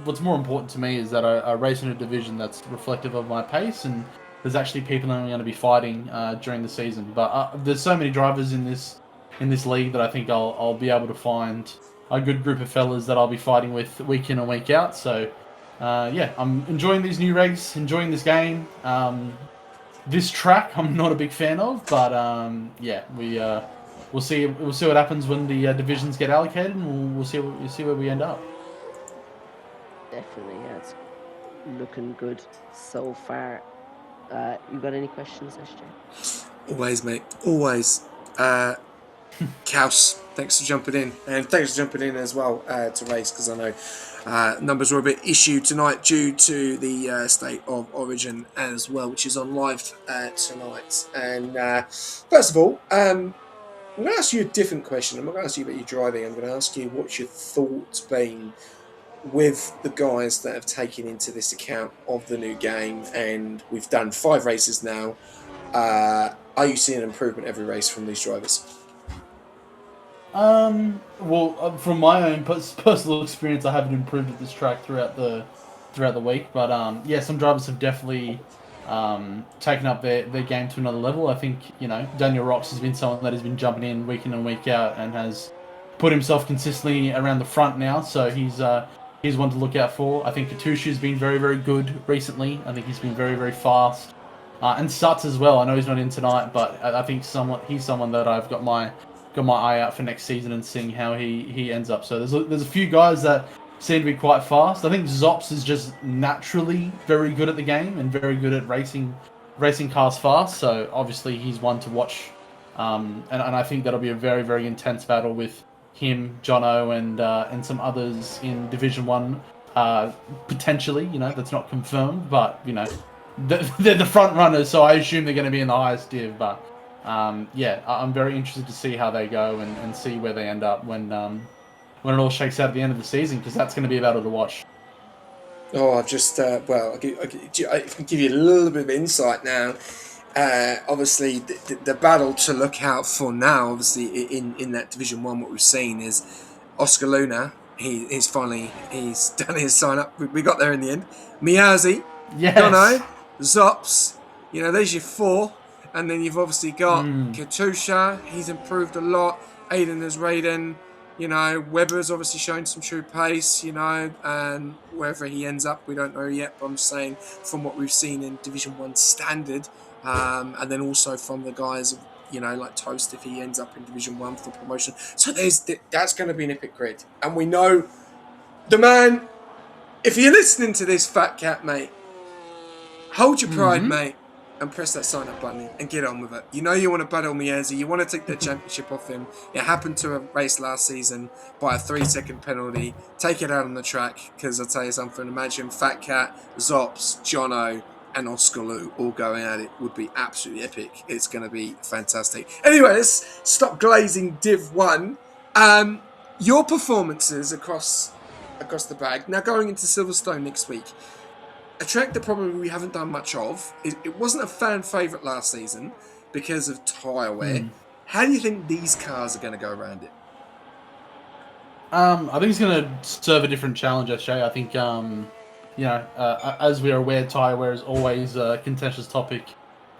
what's more important to me is that I race in a division that's reflective of my pace, and there's actually people I'm going to be fighting during the season. But there's so many drivers in this league that I think I'll be able to find a good group of fellas that I'll be fighting with week in and week out. So. Yeah, I'm enjoying these new regs, enjoying this game. This track, I'm not a big fan of, but yeah, we'll see what happens when the divisions get allocated, and we'll see where we end up. Definitely, yeah, it's looking good so far. You got any questions, SJ? Always, mate. Always. Kaus, thanks for jumping in. And thanks for jumping in as well to race, because I know numbers were a bit issued tonight due to the State of Origin as well, which is on live tonight. And first of all, I'm going to ask you a different question. I'm not going to ask you about your driving. I'm going to ask you what's your thoughts been with the guys that have taken into this account of the new game. And we've done 5 races now. Are you seeing an improvement every race from these drivers? Well, from my own personal experience, I haven't improved at this track throughout the week, but yeah, some drivers have definitely taken up their game to another level. I think Daniel Rocks has been someone that has been jumping in and week out and has put himself consistently around the front now, so he's one to look out for. I think Katusha's been very, very good recently. I think he's been very, very fast. And Suts as well. I know he's not in tonight, but I think he's someone that I've got my eye out for next season and seeing how he ends up. So there's a few guys that seem to be quite fast. I think Zops is just naturally very good at the game and very good at racing cars fast. So obviously he's one to watch. And I think that'll be a very, very intense battle with him, Jono, and some others in Division 1, potentially. That's not confirmed, but they're the front runners, so I assume they're going to be in the highest div. But yeah, I'm very interested to see how they go and see where they end up when it all shakes out at the end of the season, because that's going to be a battle to watch. Oh, I've just I can give you a little bit of insight now. Obviously, the battle to look out for now, obviously in that Division 1, what we've seen is Oscar Luna. He's done his sign up. We got there in the end. Miyazi, Yes. Dono, Zops. There's your 4. And then you've obviously got Katusha. He's improved a lot. Aiden is Raiden. Webber's obviously shown some true pace, and wherever he ends up, we don't know yet. But I'm saying from what we've seen in Division 1 standard, and then also from the guys, like Toast, if he ends up in Division 1 for promotion. So that's going to be an epic grid. And we know the man, if you're listening to this, Fat Cat, mate, hold your pride, mate, and press that sign up button and get on with it. You want to battle Miyazi. You want to take that championship off him. It happened to a race last season by a 3-second penalty. Take it out on the track, because I'll tell you something. Imagine Fat Cat, Zops, Jono, and Oscar Lou all going at it. Would be absolutely epic. It's going to be fantastic. Anyway, let's stop glazing Div 1. Your performances across the bag. Now going into Silverstone next week. A track that probably we haven't done much of. It wasn't a fan favourite last season because of tyre wear. How do you think these cars are going to go around it? I think it's going to serve a different challenge, SJ. I think, as we are aware, tyre wear is always a contentious topic.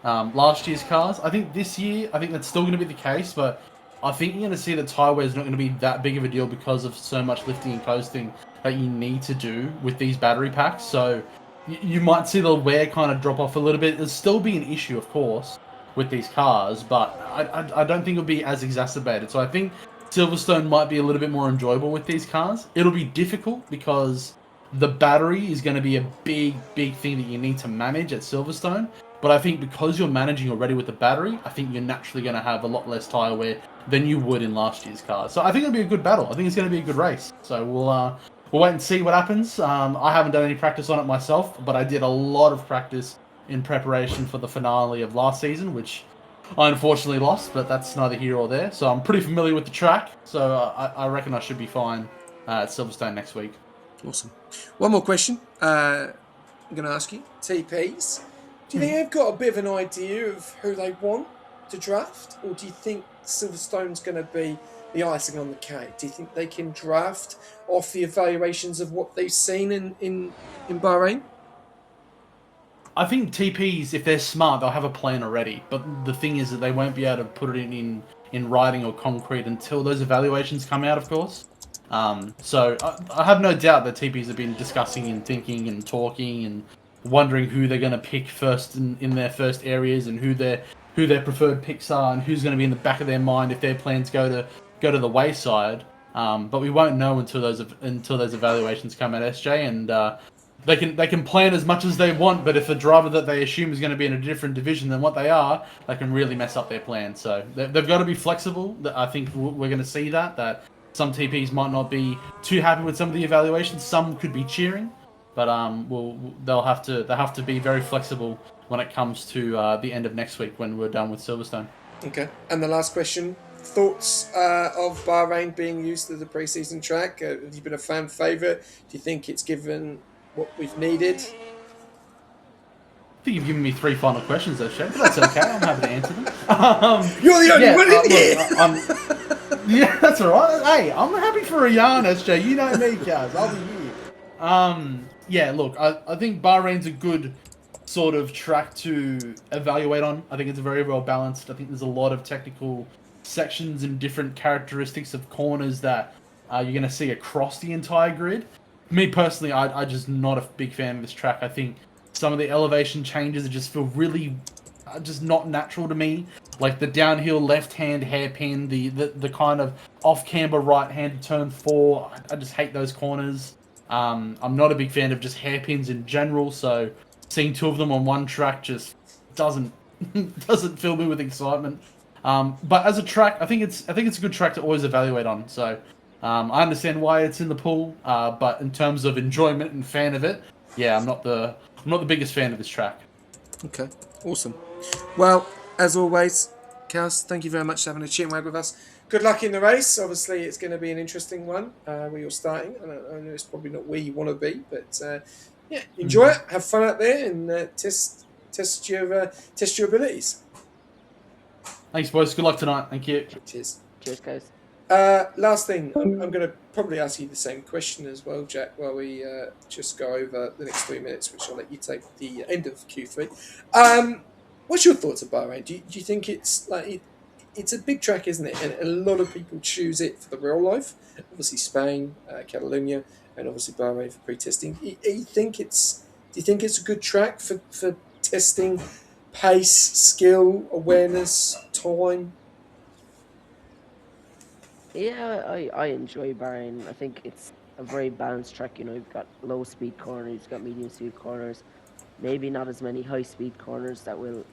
Last year's cars, I think this year, that's still going to be the case, but I think you're going to see that tyre wear is not going to be that big of a deal because of so much lifting and coasting that you need to do with these battery packs. So you might see the wear kind of drop off a little bit. It'll still be an issue, of course, with these cars, but I don't think it'll be as exacerbated. So I think Silverstone might be a little bit more enjoyable with these cars. It'll be difficult because the battery is going to be a big thing that you need to manage at Silverstone. But I think because you're managing already with the battery, I think you're naturally going to have a lot less tyre wear than you would in last year's cars. So I think it'll be a good battle. I think it's going to be a good race. So we'll wait and see what happens. I haven't done any practice on it myself, but I did a lot of practice in preparation for the finale of last season, which I unfortunately lost, but that's neither here or there. So I'm pretty familiar with the track, so I reckon I should be fine at Silverstone next week. Awesome. One more question. I'm going to ask you. TPs. Do you think they've got a bit of an idea of who they want to draft? Or do you think Silverstone's going to be the icing on the cake? Do you think they can draft off the evaluations of what they've seen in Bahrain? I think TPs, if they're smart, they'll have a plan already. But the thing is that they won't be able to put it in writing or concrete until those evaluations come out, of course. So I have no doubt that TPs have been discussing and thinking and talking and wondering who they're going to pick first in their first areas and who their preferred picks are and who's going to be in the back of their mind if their plans go to the wayside. But we won't know until those evaluations come at SJ, and they can plan as much as they want. But if a driver that they assume is going to be in a different division than what they are, they can really mess up their plan. So they've got to be flexible. I think we're going to see that some TPs might not be too happy with some of the evaluations. Some could be cheering. But they'll have to be very flexible when it comes to the end of next week when we're done with Silverstone. Okay. And the last question: thoughts of Bahrain being used as the pre-season track? Have you been a fan favourite? Do you think it's given what we've needed? I think you've given me 3 final questions, though, Shane. But that's okay. I'm happy to answer them. You're the only one in here. Yeah, that's all right. Hey, I'm happy for a yarn, SJ. You know me, guys. I'll be here. Yeah, look, I think Bahrain's a good sort of track to evaluate on. I think it's very well balanced. I think there's a lot of technical sections and different characteristics of corners that you're going to see across the entire grid. Me personally, I'm just not a big fan of this track. I think some of the elevation changes just feel really just not natural to me. Like the downhill left-hand hairpin, the kind of off-camber right-hand turn 4. I just hate those corners. I'm not a big fan of just hairpins in general, so seeing 2 of them on one track just doesn't fill me with excitement. But as a track, I think it's a good track to always evaluate on. So I understand why it's in the pool, but in terms of enjoyment and fan of it, yeah, I'm not the biggest fan of this track. Okay, awesome. Well, as always, Kaz, thank you very much for having a chin wag with us. Good luck in the race. Obviously, it's going to be an interesting one where you're starting. I know it's probably not where you want to be, but yeah, enjoy it. Have fun out there and test your abilities. Thanks, boys. Good luck tonight. Thank you. Cheers. Cheers, guys. Last thing, I'm going to probably ask you the same question as well, Jack, while we just go over the next 3 minutes, which I'll let you take the end of Q3. What's your thoughts of Bahrain? Do you think it's like it's a big track, isn't it? And a lot of people choose it for the real life. Obviously, Spain, Catalonia, and obviously Bahrain for pre-testing. Do you think it's a good track for testing pace, skill, awareness, time? Yeah, I enjoy Bahrain. I think it's a very balanced track. You know, you've got low speed corners, you've got medium speed corners, maybe not as many high speed corners that will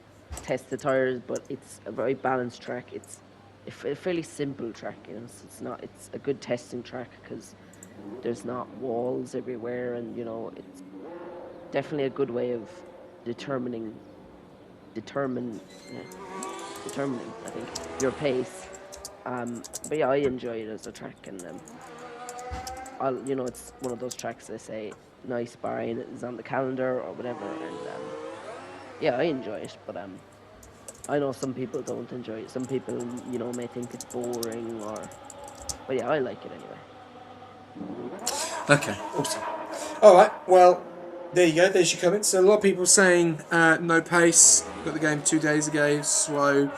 test the tires, but it's a very balanced track. It's a fairly simple track. You know, so it's a good testing track because there's not walls everywhere, and you know, it's definitely a good way of determining I think your pace. But yeah, I enjoy it as a track, and it's one of those tracks they say nice Bahrain is on the calendar or whatever, and yeah, I enjoy it. But I know some people don't enjoy it. Some people, you know, may think it's boring, but yeah, I like it anyway. Okay, awesome. All right, well, there you go. There's your comments. So a lot of people saying no pace. Got the game 2 days ago. Slow.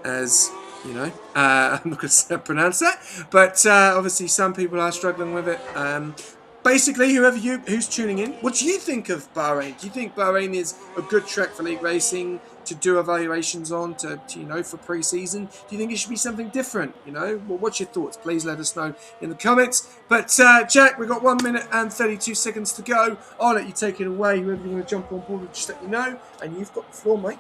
As I'm not going to pronounce that, but obviously some people are struggling with it. Basically, who's tuning in, what do you think of Bahrain? Do you think Bahrain is a good track for late racing to do evaluations on for pre-season? Do you think it should be something different? Well, what's your thoughts? Please let us know in the comments. But Jack, we've got 1 minute and 32 seconds to go. I'll let you take it away. Whoever you want to jump on board, just let me know. And you've got the floor, mate.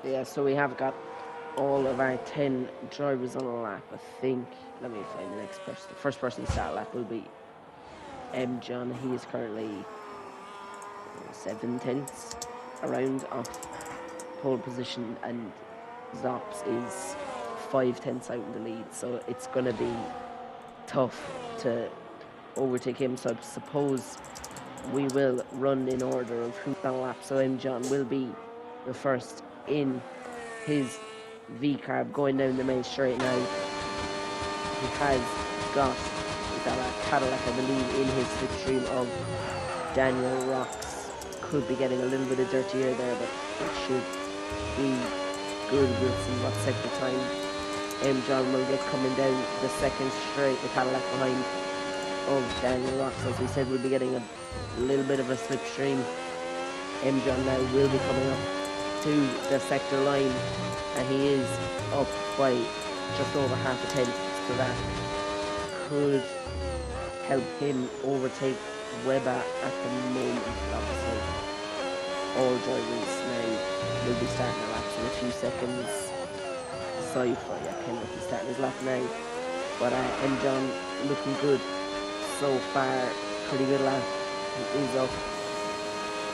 Yeah, so we have got all of our 10 drivers on a lap, I think. Let me find the next person. The first person to start lap will be M. John. He is currently 7 tenths around off pole position, and Zops is 5 tenths out in the lead. So it's going to be tough to overtake him. So I suppose we will run in order of who's on lap. So M. John will be the first in his V-carb going down the main straight now. He has got a Cadillac, I believe, in his slipstream of Daniel Rocks. Could be getting a little bit of dirty air there, but it should be good. We'll see what sector time M. John will get coming down the second straight, the Cadillac behind of Daniel Rocks. As we said, we'll be getting a little bit of a slipstream. M. John now will be coming up to the sector line, and he is up by just over half a tenth, so that could help him overtake Weber at the moment. Obviously, all drivers now will be starting their laps in a few seconds. Sorry for Kenworth is starting his lap now, but M. John looking good so far. Pretty good lap. He is up.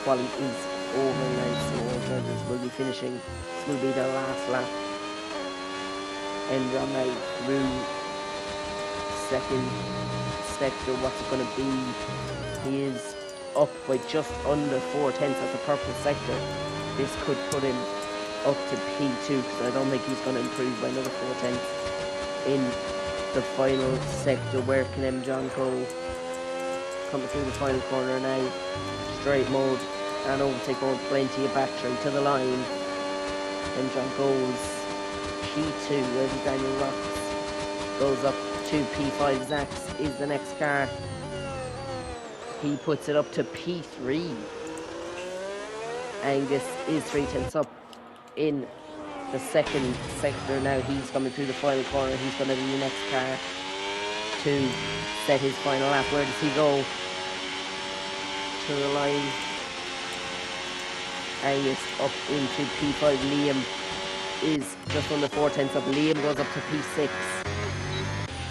Quali is over now, so all drivers will be finishing. This will be their last lap. M. John now through second sector. What's it going to be? He is up by just under 4 tenths at the purple sector. This could put him up to P2, because I don't think he's going to improve by another 4 tenths in the final sector. Where can M. John go? Coming through the final corner now, straight mode, and overtake mode, plenty of battery to the line. M. John goes P2, where's Daniel Rocks? Goes up to P5, Zax is the next car. He puts it up to P3. Angus is 3 tenths up in the second sector now. He's coming through the final corner. He's going to be the next car to set his final lap. Where does he go? To the line. Angus up into P5. Liam is just under 4 tenths up. Liam goes up to P6.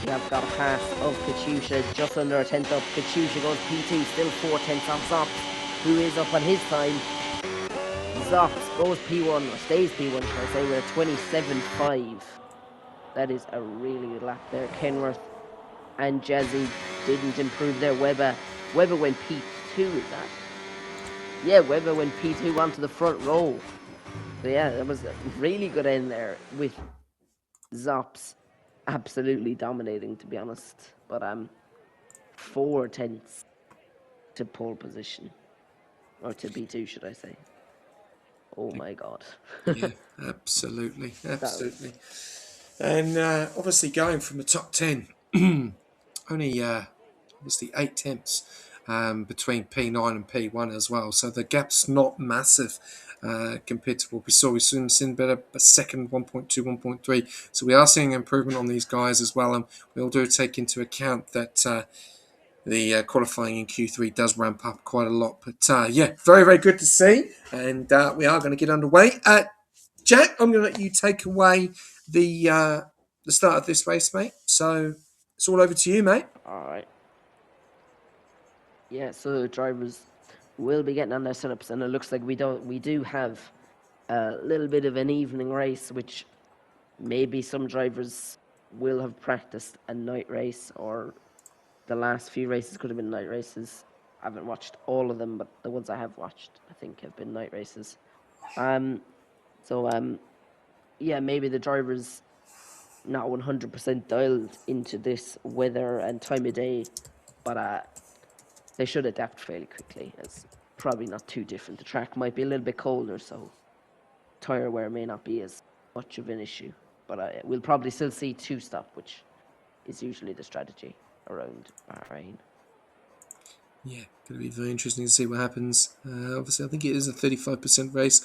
We have got a pass of Katusha, just under a tenth up. Katusha goes P2, still 4 tenths off Zops, who is up on his time. Zops goes P1, or stays P1, should I say, with a 27.5. That is a really good lap there. Kenworth and Jazzy didn't improve their Weber. Weber went P2, is that? Yeah, Weber went P2 onto the front row. So yeah, that was a really good end there with Zops absolutely dominating, to be honest. But 4 tenths to pole position, or to B2, should I say? Oh my god! Yeah, absolutely. And obviously, going from the top 10, only obviously 8 tenths between P9 and P1 as well. So the gap's not massive compared to what we saw. We've seen better a second 1.2, 1.3. So we are seeing improvement on these guys as well. And we all do take into account that the qualifying in Q3 does ramp up quite a lot. But yeah, very, very good to see. And we are going to get underway. Jack, I'm going to let you take away the start of this race, mate. So it's all over to you, mate. All right. Yeah, so the drivers will be getting on their setups, and it looks like we do have a little bit of an evening race, which maybe some drivers will have practiced a night race, or the last few races could have been night races. I haven't watched all of them, but the ones I have watched, I think, have been night races. So yeah, maybe the drivers not 100% dialed into this weather and time of day, but they should adapt fairly quickly. It's probably not too different. The track might be a little bit colder, so tire wear may not be as much of an issue. But we'll probably still see 2-stop, which is usually the strategy around Bahrain. Yeah, going to be very interesting to see what happens. Obviously, I think it is a 35% race,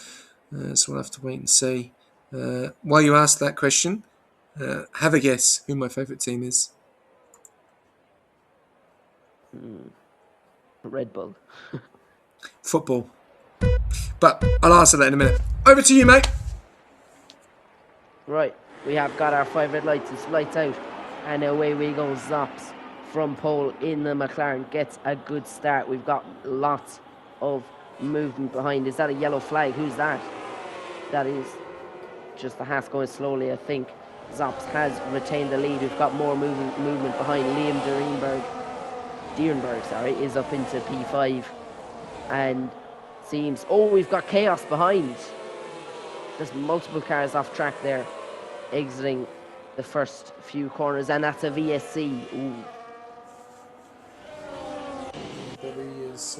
so we'll have to wait and see. While you ask that question, have a guess who my favourite team is. Red Bull. Football. But I'll answer that in a minute. Over to you, mate. Right, we have got our 5 red lights. It's lights out, and away we go. Zops from pole in the McLaren gets a good start. We've got lots of movement behind. Is that a yellow flag? Who's that? That is just the Haas going slowly, I think. Zops has retained the lead. We've got more movement behind. Liam Dierenberg, is up into P5, and seems, we've got chaos behind. There's multiple cars off track there, exiting the first few corners, and that's a VSC. Ooh. Looks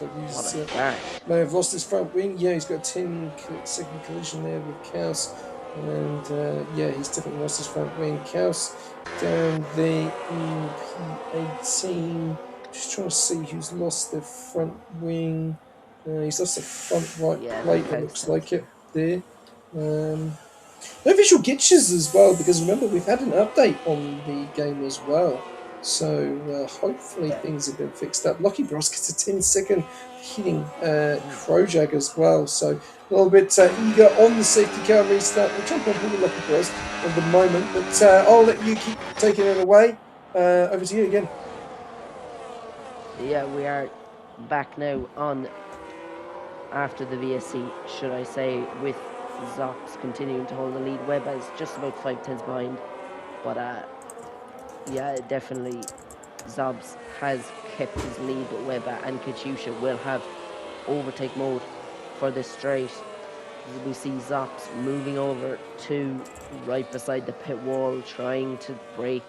like What he's a crash. may have lost his front wing. Yeah, he's got a 10-second collision there with Kaus. And yeah, he's definitely lost his front wing. Kaus down there in P18. Just trying to see who's lost their front wing. He's lost the front right plate, it looks like it there. No visual glitches as well, because remember, we've had an update on the game as well. So hopefully things have been fixed up. Lucky Bros gets a 10-second hitting Krojak as well. So a little bit eager on the safety car restart. We'll jump on with Lucky Bros at the moment, but I'll let you keep taking it away. Over to you again. Yeah, we are back now on after the VSC, should I say, with Zops continuing to hold the lead. Webber is just about 5 tenths behind, but yeah, definitely Zops has kept his lead, but Webber and Katusha will have overtake mode for this straight. We see Zops moving over to right beside the pit wall, trying to break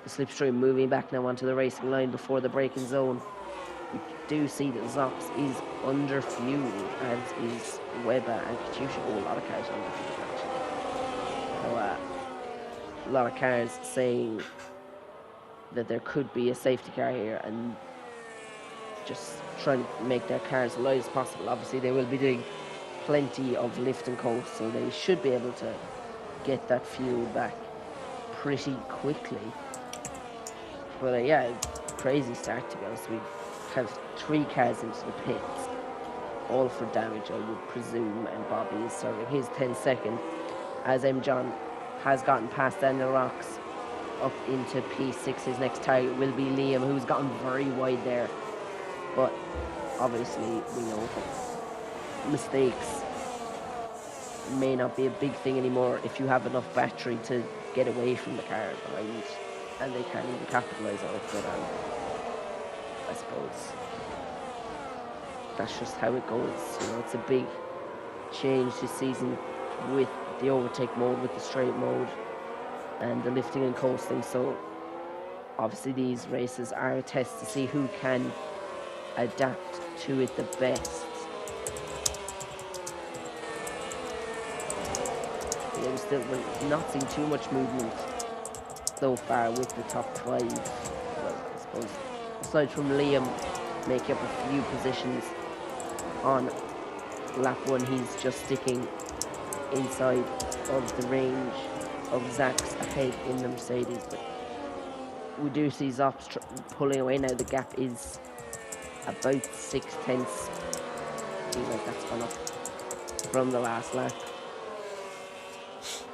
the slipstream, moving back now onto the racing line before the braking zone. We do see that Zops is under fuel, as is Webber and Katusha. A lot of cars under fuel, actually. So, a lot of cars saying that there could be a safety car here, and just trying to make their cars as light as possible. Obviously, they will be doing plenty of lift and coast, so they should be able to get that fuel back pretty quickly. But yeah, crazy start, to be honest. We have 3 cars into the pits, all for damage, I would presume, and Bobby is serving his 10-second, as M. John has gotten past Daniel Rocks up into P6. His next target will be Liam, who's gotten very wide there, but obviously we know mistakes may not be a big thing anymore if you have enough battery to get away from the car behind, and they can't even capitalize on it. But I suppose that's just how it goes. You know, it's a big change this season with the overtake mode, with the straight mode, and the lifting and coasting. So obviously these races are a test to see who can adapt to it the best. Yeah, we're not seeing too much movement so far with the top 5. Well, I suppose aside from Liam making up a few positions on lap 1, he's just sticking inside of the range of Zach's ahead in the Mercedes. But we do see Zops pulling away now. The gap is about 6 tenths. Seems like that's gone up from the last lap.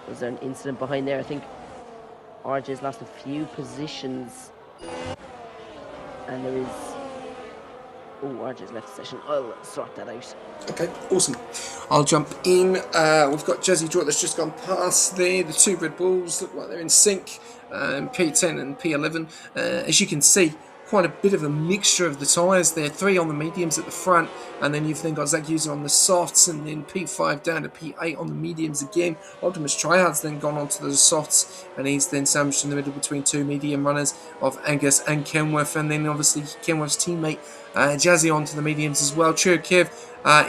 Was there an incident behind there? I think RJ's lost a few positions, and there is... Oh, RJ's left the session. I'll sort that out. Okay, awesome. I'll jump in. We've got Jazzy Draw that's just gone past there. The 2 Red Bulls look like they're in sync. P10 and P11. As you can see, quite a bit of a mixture of the tyres there. 3 on the mediums at the front, and then you've then got Zach User on the softs, and then P5 down to P8 on the mediums again. Optimus Tryhard's then gone onto the softs, and he's then sandwiched in the middle between 2 medium runners of Angus and Kenworth, and then obviously Kenworth's teammate Jazzy onto the mediums as well. Churkiv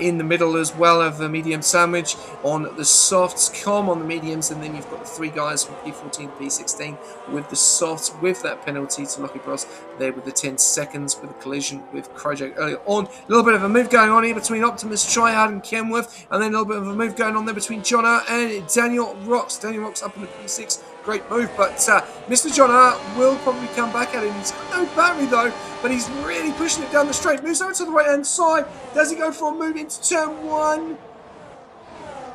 in the middle as well of the medium sandwich on the softs, Com on the mediums, and then you've got the three guys from P14 to P16 with the softs, with that penalty to Lucky Bros there with the 10 seconds with a collision with Krojak earlier on. A little bit of a move going on here between Optimus, Tryhard and Kenworth, and then a little bit of a move going on there between John R and Daniel Rocks. Daniel Rocks up in the P6. Great move, but Mr. John R will probably come back at him. He's got no battery though, but he's really pushing it down the straight. Moves over to the right-hand side. Does he go for a move into turn one?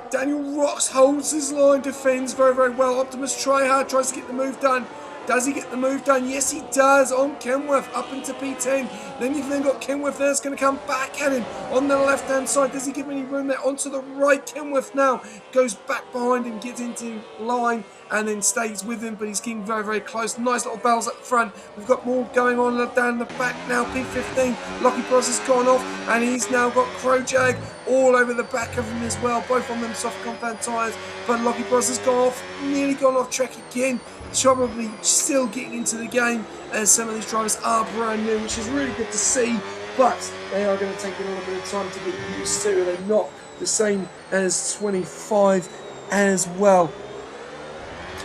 Daniel Rocks holds his line, defends very, very well. Optimus Tryhard tries to get the move done. Does he get the move done? Yes, he does on Kenworth up into P10. Then you've then got Kenworth there. It's going to come back at him on the left-hand side. Does he give any room there? Onto the right. Kenworth now goes back behind him, gets into line, and then stays with him, but he's getting very, very close. Nice little battles up front. We've got more going on down the back now. P15, Lucky Bros has gone off, and he's now got Krojak all over the back of him as well. Both on them soft compound tyres, but Lucky Bros has gone off, nearly gone off track again. Probably still getting into the game, as some of these drivers are brand new, which is really good to see, but they are going to take a little bit of time to get used to, and they're not the same as 25 as well.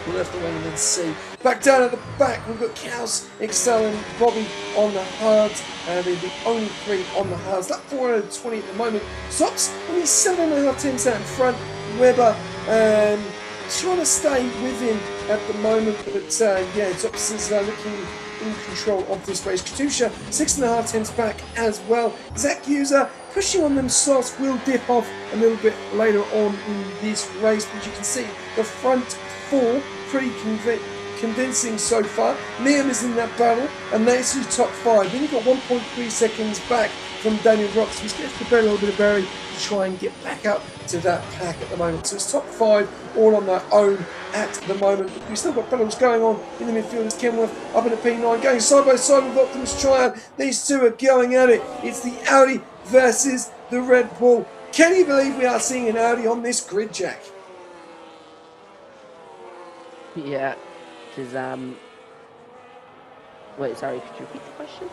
We'll have to wait and see. Back down at the back, we've got Cows, Excel and Bobby on the hards, and they're the only three on the hards. That 420 at the moment. Zops only 7.5 tenths out in front. Weber trying to stay with him at the moment, but yeah, Zops is looking in control of this race. Katusha 6.5 tenths back as well. Zach User pushing on them slots will dip off a little bit later on in this race, but you can see the front four pretty convincing so far. Liam is in that battle, and that's his top five. Then you've got 1.3 seconds back from Daniel Rocks, who's getting to bury a little bit of berry to try and get back up to that pack at the moment. So it's top five all on their own at the moment. But we've still got battles going on in the midfield. It's Kenworth up in the P9, going side by side with Optimus Triad. These two are going at it. It's the Audi versus the Red Bull. Can you believe we are seeing an Audi on this grid, Jack? Yeah, because wait, sorry, could you repeat the question?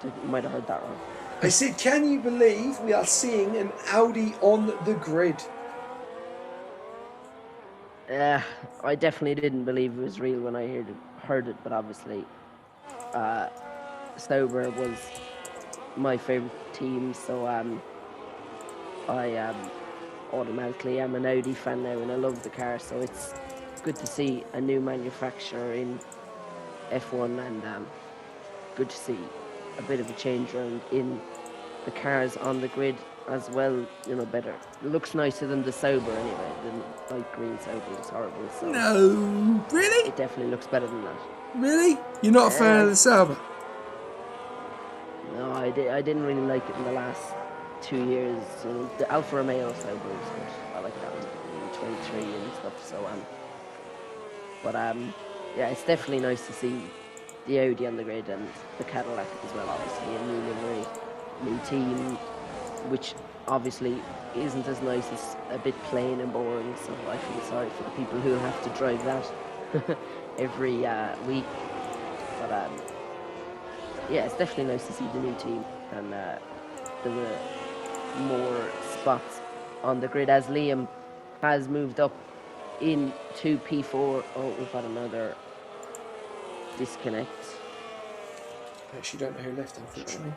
You might have heard that wrong. I said, can you believe we are seeing an Audi on the grid? I definitely didn't believe it was real when I heard it, but obviously, Sauber was my favourite team, so I automatically am an Audi fan now, and I love the car, so it's good to see a new manufacturer in F1, and good to see a bit of a change around in the cars on the grid as well. You know, better. It looks nicer than the Sauber anyway. The light green Sauber is horrible. So No, really? it definitely looks better than that. Really? You're not a fan of the Sauber? No, I didn't really like it in the last 2 years. You know, the Alfa Romeo Sauber is good. I like that one in 23 and stuff. So but yeah, it's definitely nice to see the Audi on the grid and the Cadillac as well. Obviously, a new livery, new team, which obviously isn't as nice. It's a bit plain and boring. So I feel sorry for the people who have to drive that every week. But yeah, it's definitely nice to see the new team and there were more spots on the grid as Liam has moved up into P4. Oh, we've had another disconnect. I actually don't know who left, unfortunately.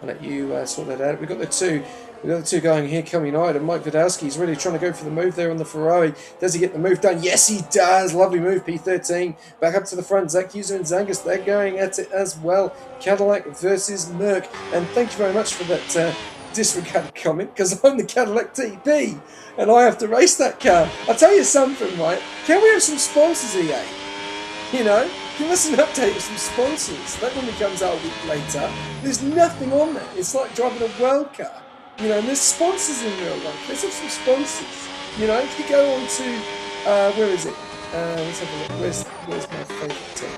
I'll let you sort that out. We've got the two going here, coming United, and Mike Vidalski is really trying to go for the move there on the Ferrari. Does he get the move done? Yes, he does. Lovely move, P13. Back up to the front. Zach User and Zangus, they're going at it as well. Cadillac versus Merc. And thank you very much for that disregarded comment, because I'm the Cadillac TP and I have to race that car. I'll tell you something, right? Can we have some sponsors, EA? You know, give us an update of some sponsors. That one comes out a week later. There's nothing on there. It's like driving a world car. You know, and there's sponsors in real life. Let's have some sponsors. You know, if you go on to, where is it? Let's have a look. Where's my favourite team?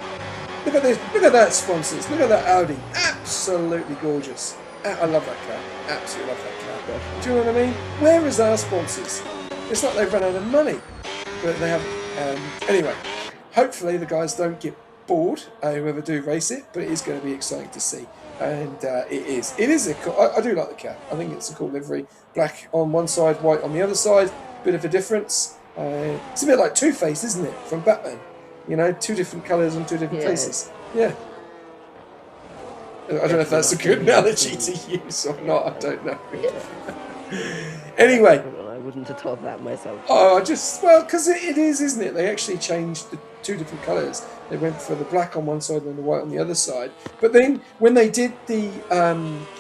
Look at this. Look at that, sponsors. Look at that Audi. Absolutely gorgeous. I love that car. Absolutely love that car. Do you know what I mean? Where is our sponsors? It's like they've run out of money. But they haven't. Anyway, hopefully the guys don't get bored, whoever do race it, but it is going to be exciting to see And it is a cool, I do like the cat. I think it's a cool livery. Black on one side, white on the other side. Bit of a difference. It's a bit like Two-Face, isn't it, from Batman? You know, two different colours on two different Yeah, faces. Yeah. I don't know if definitely that's a not good something I've analogy seen. to use or Yeah, not. I don't know. yeah, that's a Anyway, good one. I wouldn't have thought that myself. oh, because it is, isn't it? They actually changed the two different colours. They went for the black on one side and the white on the other side. But then when they did the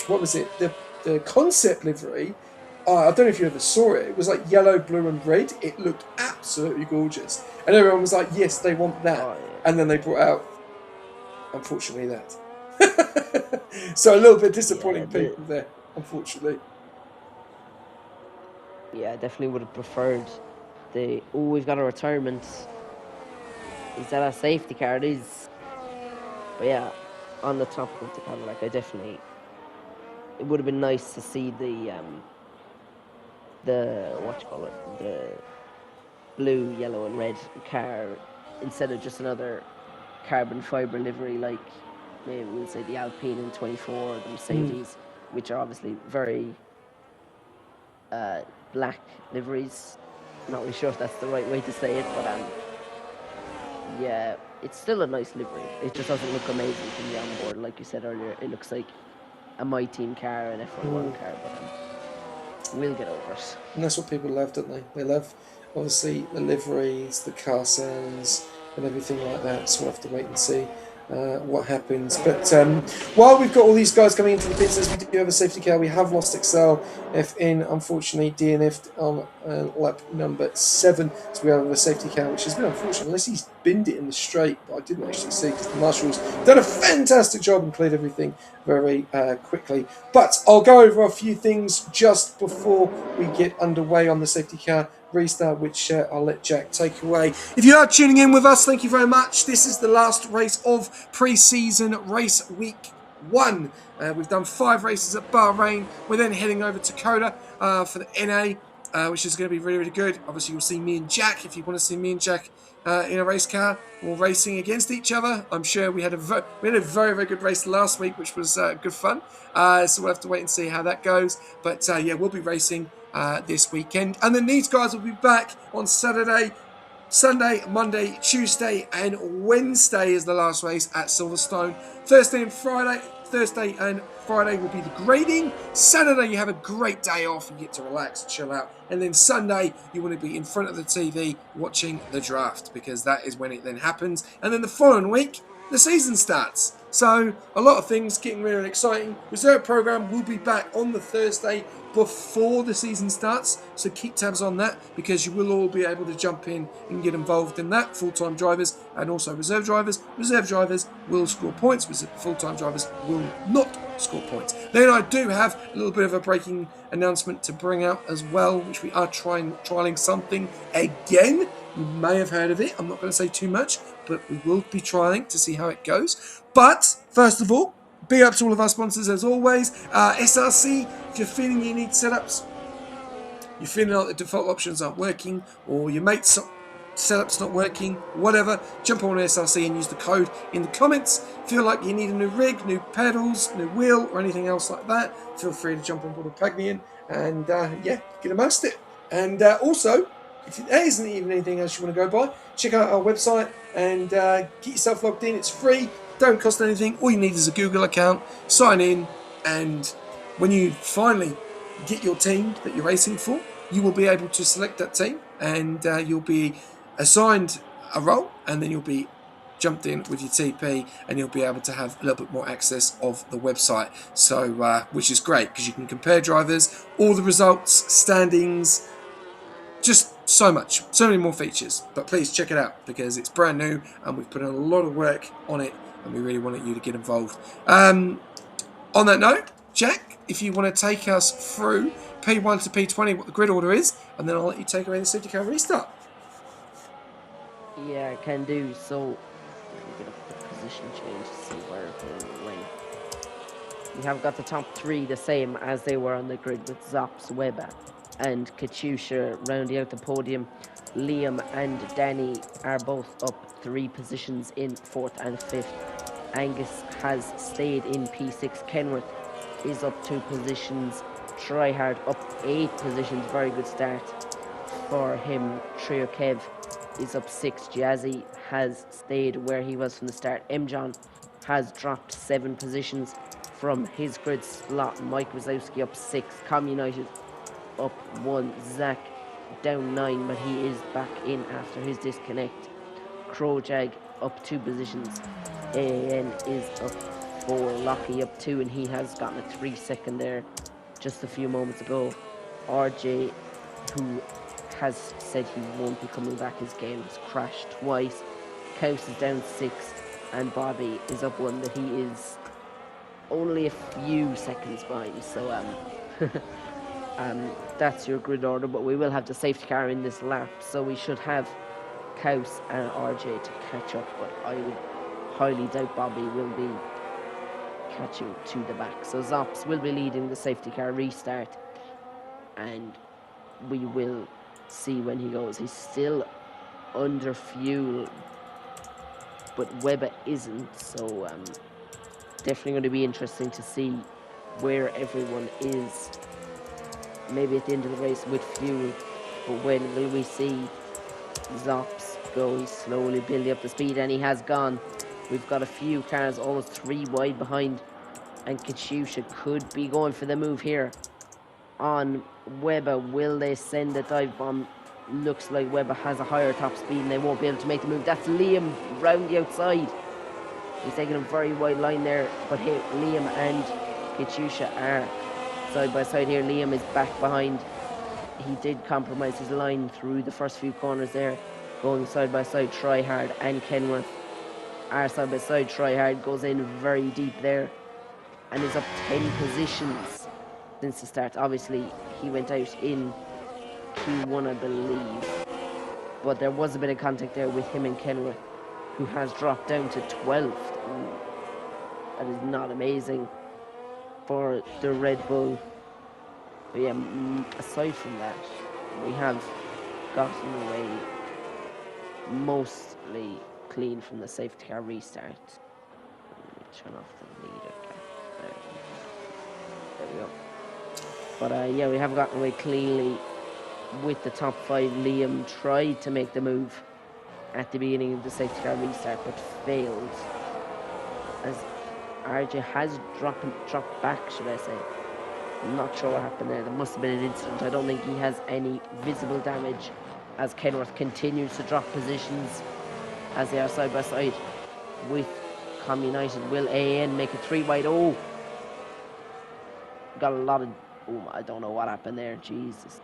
what was it? The concept livery. I don't know if you ever saw it. It was like yellow, blue, and red. It looked absolutely gorgeous, and everyone was like, "Yes, they want that." Oh yeah, And then they brought out, unfortunately, that. So a little bit yeah, disappointing people there, unfortunately. I definitely would have preferred the. Oh, we've got a retirement. Is that a safety car? It is. But yeah, on the topic of the Cadillac, I definitely. It would have been nice to see the what you call it, the blue, yellow, and red car instead of just another carbon fiber livery like maybe we'll say the Alpine in 24, the Mm. Mercedes, which are obviously very uh, black liveries. Not really sure if that's the right way to say it, but yeah, it's still a nice livery. It just doesn't look amazing from the onboard, like you said earlier. It looks like a My Team car, an F11 Mm. car, but we'll get over it. And that's what people love, don't they? They love, obviously, the liveries, the car sounds, and everything like that. So we'll have to wait and see what happens. But while we've got all these guys coming into the pits, as we do have a safety car, we have lost Excel FN, unfortunately, DNF'd on lap number 7. So we have a safety car, which has been unfortunate, unless he's binned it in the straight, but I didn't actually see because the marshals done a fantastic job and cleared everything very quickly. But I'll go over a few things just before we get underway on the safety car restart, which I'll let Jack take away. If you are tuning in with us, thank you very much. This is the last race of pre-season race week 1. We've done 5 races at Bahrain. We're then heading over to Coda for the NA. Which is going to be really, really good. Obviously, you'll see me and Jack if you want to see me and Jack in a race car or racing against each other. I'm sure we had a very, very good race last week, which was good fun. So we'll have to wait and see how that goes. But yeah, we'll be racing this weekend, and then these guys will be back on Saturday, Sunday, Monday, Tuesday, and Wednesday is the last race at Silverstone. Thursday and Friday will be the grading. Saturday, you have a great day off. You get to relax, chill out. And then Sunday, you want to be in front of the TV watching the draft because that is when it then happens. And then the following week, the season starts. So a lot of things getting really exciting. Reserve program will be back on the Thursday before the season starts, so keep tabs on that because you will all be able to jump in and get involved in that. Full-time drivers and also reserve drivers. Reserve drivers will score points, full-time drivers will not score points. Then I do have a little bit of a breaking announcement to bring out as well, which we are trialing something again. You may have heard of it. I'm not going to say too much, but we will be trialing to see how it goes. But first of all, big up to all of our sponsors as always. SRC, if you're feeling you need setups, you're feeling like the default options aren't working, or your mate's setup's not working, whatever, jump on SRC and use the code in the comments. Feel like you need a new rig, new pedals, new wheel, or anything else like that, feel free to jump on board with Pagnian and yeah, get amongst it. And also, if there isn't even anything else you want to go by, check out our website and get yourself logged in. It's free, don't cost anything. All you need is a Google account, sign in, and when you finally get your team that you're racing for, you will be able to select that team and you'll be assigned a role, and then you'll be jumped in with your TP and you'll be able to have a little bit more access of the website. So which is great because you can compare drivers, all the results, standings, just so many more features. But please check it out because it's brand new and we've put in a lot of work on it and we really wanted you to get involved. On that note, Jack, if you want to take us through P1 to P20, what the grid order is, and then I'll let you take away the safety car restart. Yeah, I can do. So let me get up the position change to see where who when. We have got the top 3 the same as they were on the grid with Zops, Weber, and Katusha rounding out the podium. Liam and Danny are both up 3 positions in 4th and 5th. Angus has stayed in P6. Kenworth is up 2 positions. Tryhard up 8 positions. Very good start for him. Trio Kev is up 6. Jazzy has stayed where he was from the start. M. John has dropped 7 positions from his grid slot. Mike Wazowski up 6. Com United up 1. Zach down 9, but he is back in after his disconnect. Crowjag up 2 positions. AAN is up 4. Lockie up 2, and he has gotten a 3-second there just a few moments ago. RJ, who has said he won't be coming back, his game has crashed twice. Kaus is down 6, and Bobby is up 1, that he is only a few seconds behind. So that's your grid order, but we will have the safety car in this lap, so we should have Kaus and RJ to catch up, but I would highly doubt Bobby will be catching to the back. So Zops will be leading the safety car restart, and we will see when he goes. He's still under fuel, but Webber isn't, so definitely going to be interesting to see where everyone is, maybe at the end of the race with fuel. But when will we see Zops go? He's slowly building up the speed, and he has gone. We've got a few cars almost 3 wide behind, and Katusha could be going for the move here on Webber. Will they send a dive bomb? Looks like Webber has a higher top speed and they won't be able to make the move. That's Liam round the outside. He's taking a very wide line there, but here Liam and Katusha are side by side here. Liam is back behind. He did compromise his line through the first few corners there, going side by side. Tryhard and Kenworth are side by side. Tryhard goes in very deep there and is up 10 positions since the start. Obviously, he went out in Q1, I believe, but there was a bit of contact there with him and Kenworth, who has dropped down to 12th. That is not amazing for the Red Bull. But yeah, aside from that, we have gotten away mostly clean from the safety car restart. Let me turn off the leader cap. There we go. But yeah, we have gotten away cleanly with the top 5. Liam tried to make the move at the beginning of the safety car restart, but failed, as RJ has dropped back, should I say. I'm not sure what happened there. There must have been an incident. I don't think he has any visible damage, as Kenworth continues to drop positions as they are side by side with Com United. Will AN make it 3 wide? Oh, got a lot of... Oh, I don't know what happened there. Jesus.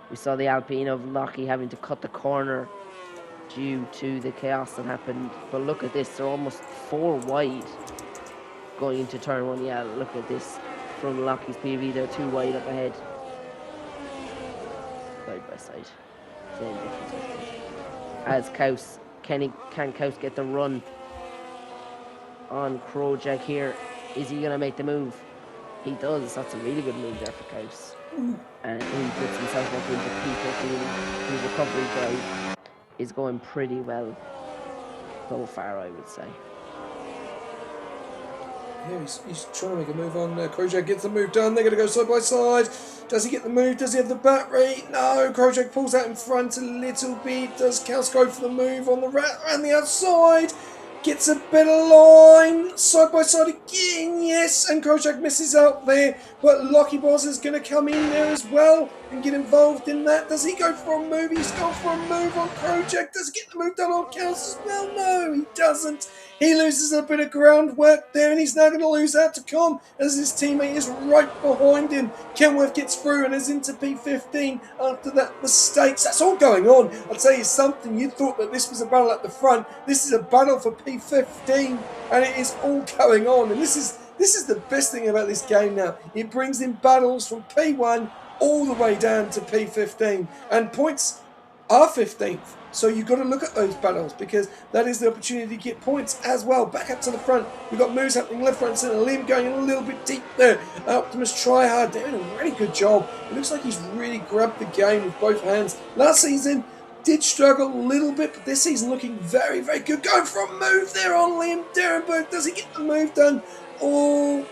We saw the Alpine of Lockie having to cut the corner due to the chaos that happened. But look at this. They're almost 4 wide going into turn 1. Yeah, look at this. From Lockie's PV, they're 2 wide up ahead. Side by side. Same difference, I think. As Kaus, can Kaus get the run on Crowjack here? Is he going to make the move? He does. That's a really good move there for Kaus. And he puts himself up into P15. His recovery drive is going pretty well so far, I would say. Yeah, he's trying to make a move on. Krojak gets the move done. They're going to go side by side. Does he get the move? Does he have the battery? No. Krojak pulls out in front a little bit. Does Kaus go for the move on the around the outside? Gets a better line. Side by side again. Yes. And Krojak misses out there. But Lockie Boss is going to come in there as well and get involved in that. Does he go for a move? He's gone for a move on Krojak. Does he get the move done on Kaus as well? No, he doesn't. He loses a bit of groundwork there, and he's now going to lose out to Com as his teammate is right behind him. Kenworth gets through and is into P15 after that mistakes. That's all going on. I'll tell you something, you thought that this was a battle at the front. This is a battle for P15, and it is all going on. And this is the best thing about this game now. It brings in battles from P1 all the way down to P15, and points are 15th. So you've got to look at those battles, because that is the opportunity to get points as well. Back up to the front. We've got moves happening left, right, and centre. Liam going a little bit deep there. Optimus Tryhard doing a really good job. It looks like he's really grabbed the game with both hands. Last season, did struggle a little bit, but this season looking very, very good. Going for a move there on Liam Derenberg. Does he get the move done? Or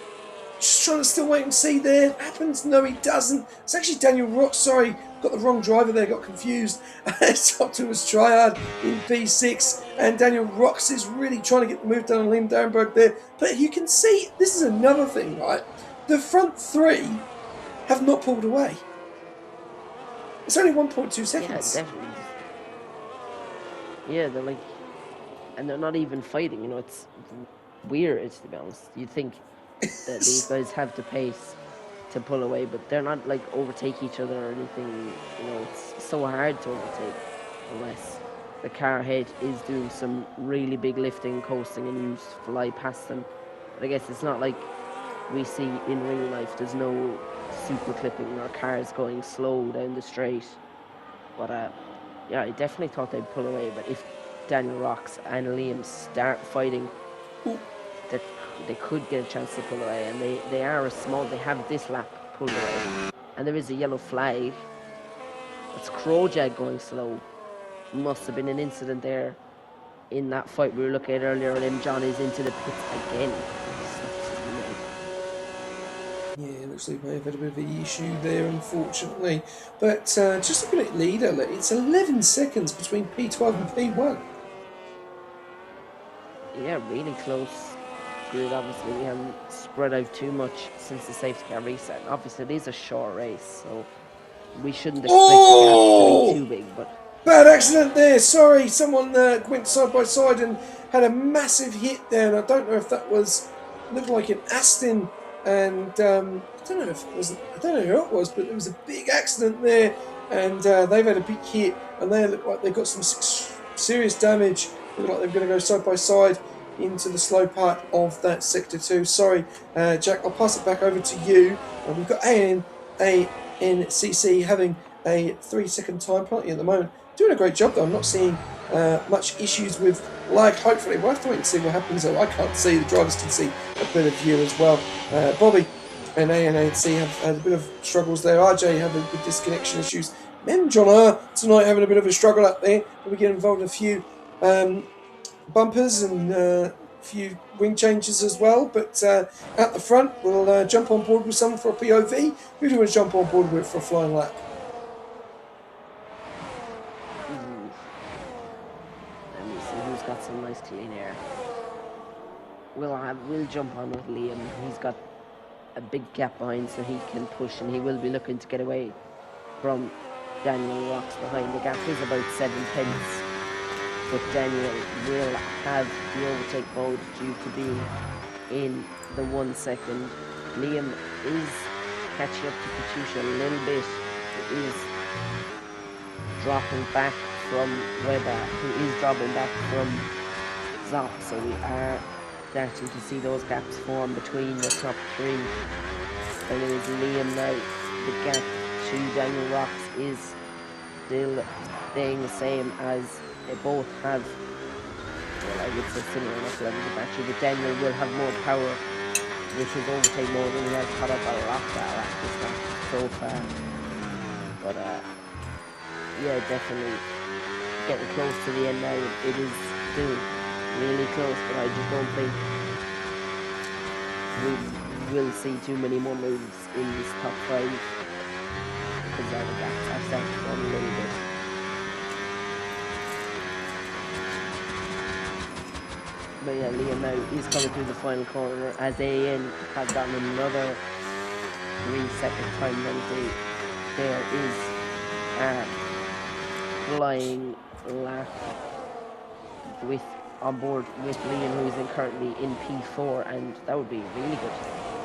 just trying to still wait and see there. Happens? No, he doesn't. It's actually Daniel Rock. Sorry, got the wrong driver there, got confused. It's Optimus Triad in P6, and Daniel Rocks is really trying to get the move done on Liam Derenberg there. But you can see, this is another thing, right? The front three have not pulled away. It's only 1.2 seconds. Yeah, definitely. Yeah, they're like, and they're not even fighting. You know, it's weird to be honest. You'd think that these guys have the pace to pull away, but they're not like overtake each other or anything. You know, it's so hard to overtake unless the car head is doing some really big lifting, coasting, and you fly past them. But I guess it's not like we see in real life. There's no super clipping or cars going slow down the straight. But yeah, I definitely thought they'd pull away. But if Daniel Rocks and Liam start fighting, that they could get a chance to pull away, and they are a small. They have this lap pulled away, and there is a yellow flag. It's Crowjag going slow. Must have been an incident there in that fight we were looking at earlier. And John is into the pits again. Yeah, looks like we may have had a bit of an issue there, unfortunately. But just looking at leader, it's 11 seconds between P12 and P1. Yeah, really close. Good. Obviously, we haven't spread out too much since the safety car reset. Obviously, it is a short race, so we shouldn't expect the gap to be too big. But bad accident there. Sorry, someone went side by side and had a massive hit there. And I don't know if that looked like an Aston. And I don't know if it was. I don't know who it was, but there was a big accident there, and they've had a big hit, and they look like they've got some serious damage. Look like they're going to go side by side into the slow part of that sector 2. Sorry, Jack. I'll pass it back over to you. We've got ANCC having a 3-second time penalty at the moment. Doing a great job though. I'm not seeing much issues with lag. Hopefully, we'll have to wait and see what happens. I can't see. The drivers can see a bit of view as well. Bobby and ANC have had a bit of struggles there. RJ having good disconnection issues. Men John R tonight having a bit of a struggle up there. We get involved in a few bumpers and a few wing changes as well. But at the front, we'll jump on board with someone for a POV. Who do you want to jump on board with for a flying lap? let me see who's got some nice clean air. We'll jump on with Liam. He's got a big gap behind, so he can push, and he will be looking to get away from Daniel Rocks behind. The gap is about 7 tenths, but Daniel will have the overtake mode due to being in the 1 second. Liam is catching up to Katusha a little bit. He is dropping back from Weber, who is dropping back from Zopp, so we are starting to see those gaps form between the top 3. And it is Liam now. The gap to Daniel Rocks is still staying the same, as they both have, well, I would say similar enough levels of battery, but Daniel will have more power with his overtake mode, and he has caught up a lot better at this lap so far. But yeah, definitely getting close to the end now. It is still really close, but I just don't think we will see too many more moves in this top 5, because the gaps are starting to run a little bit. But yeah, Liam now is coming through the final corner as AN has gotten another 3-second time penalty. There is a flying lap on board with Liam, who is currently in P4, and that would be really good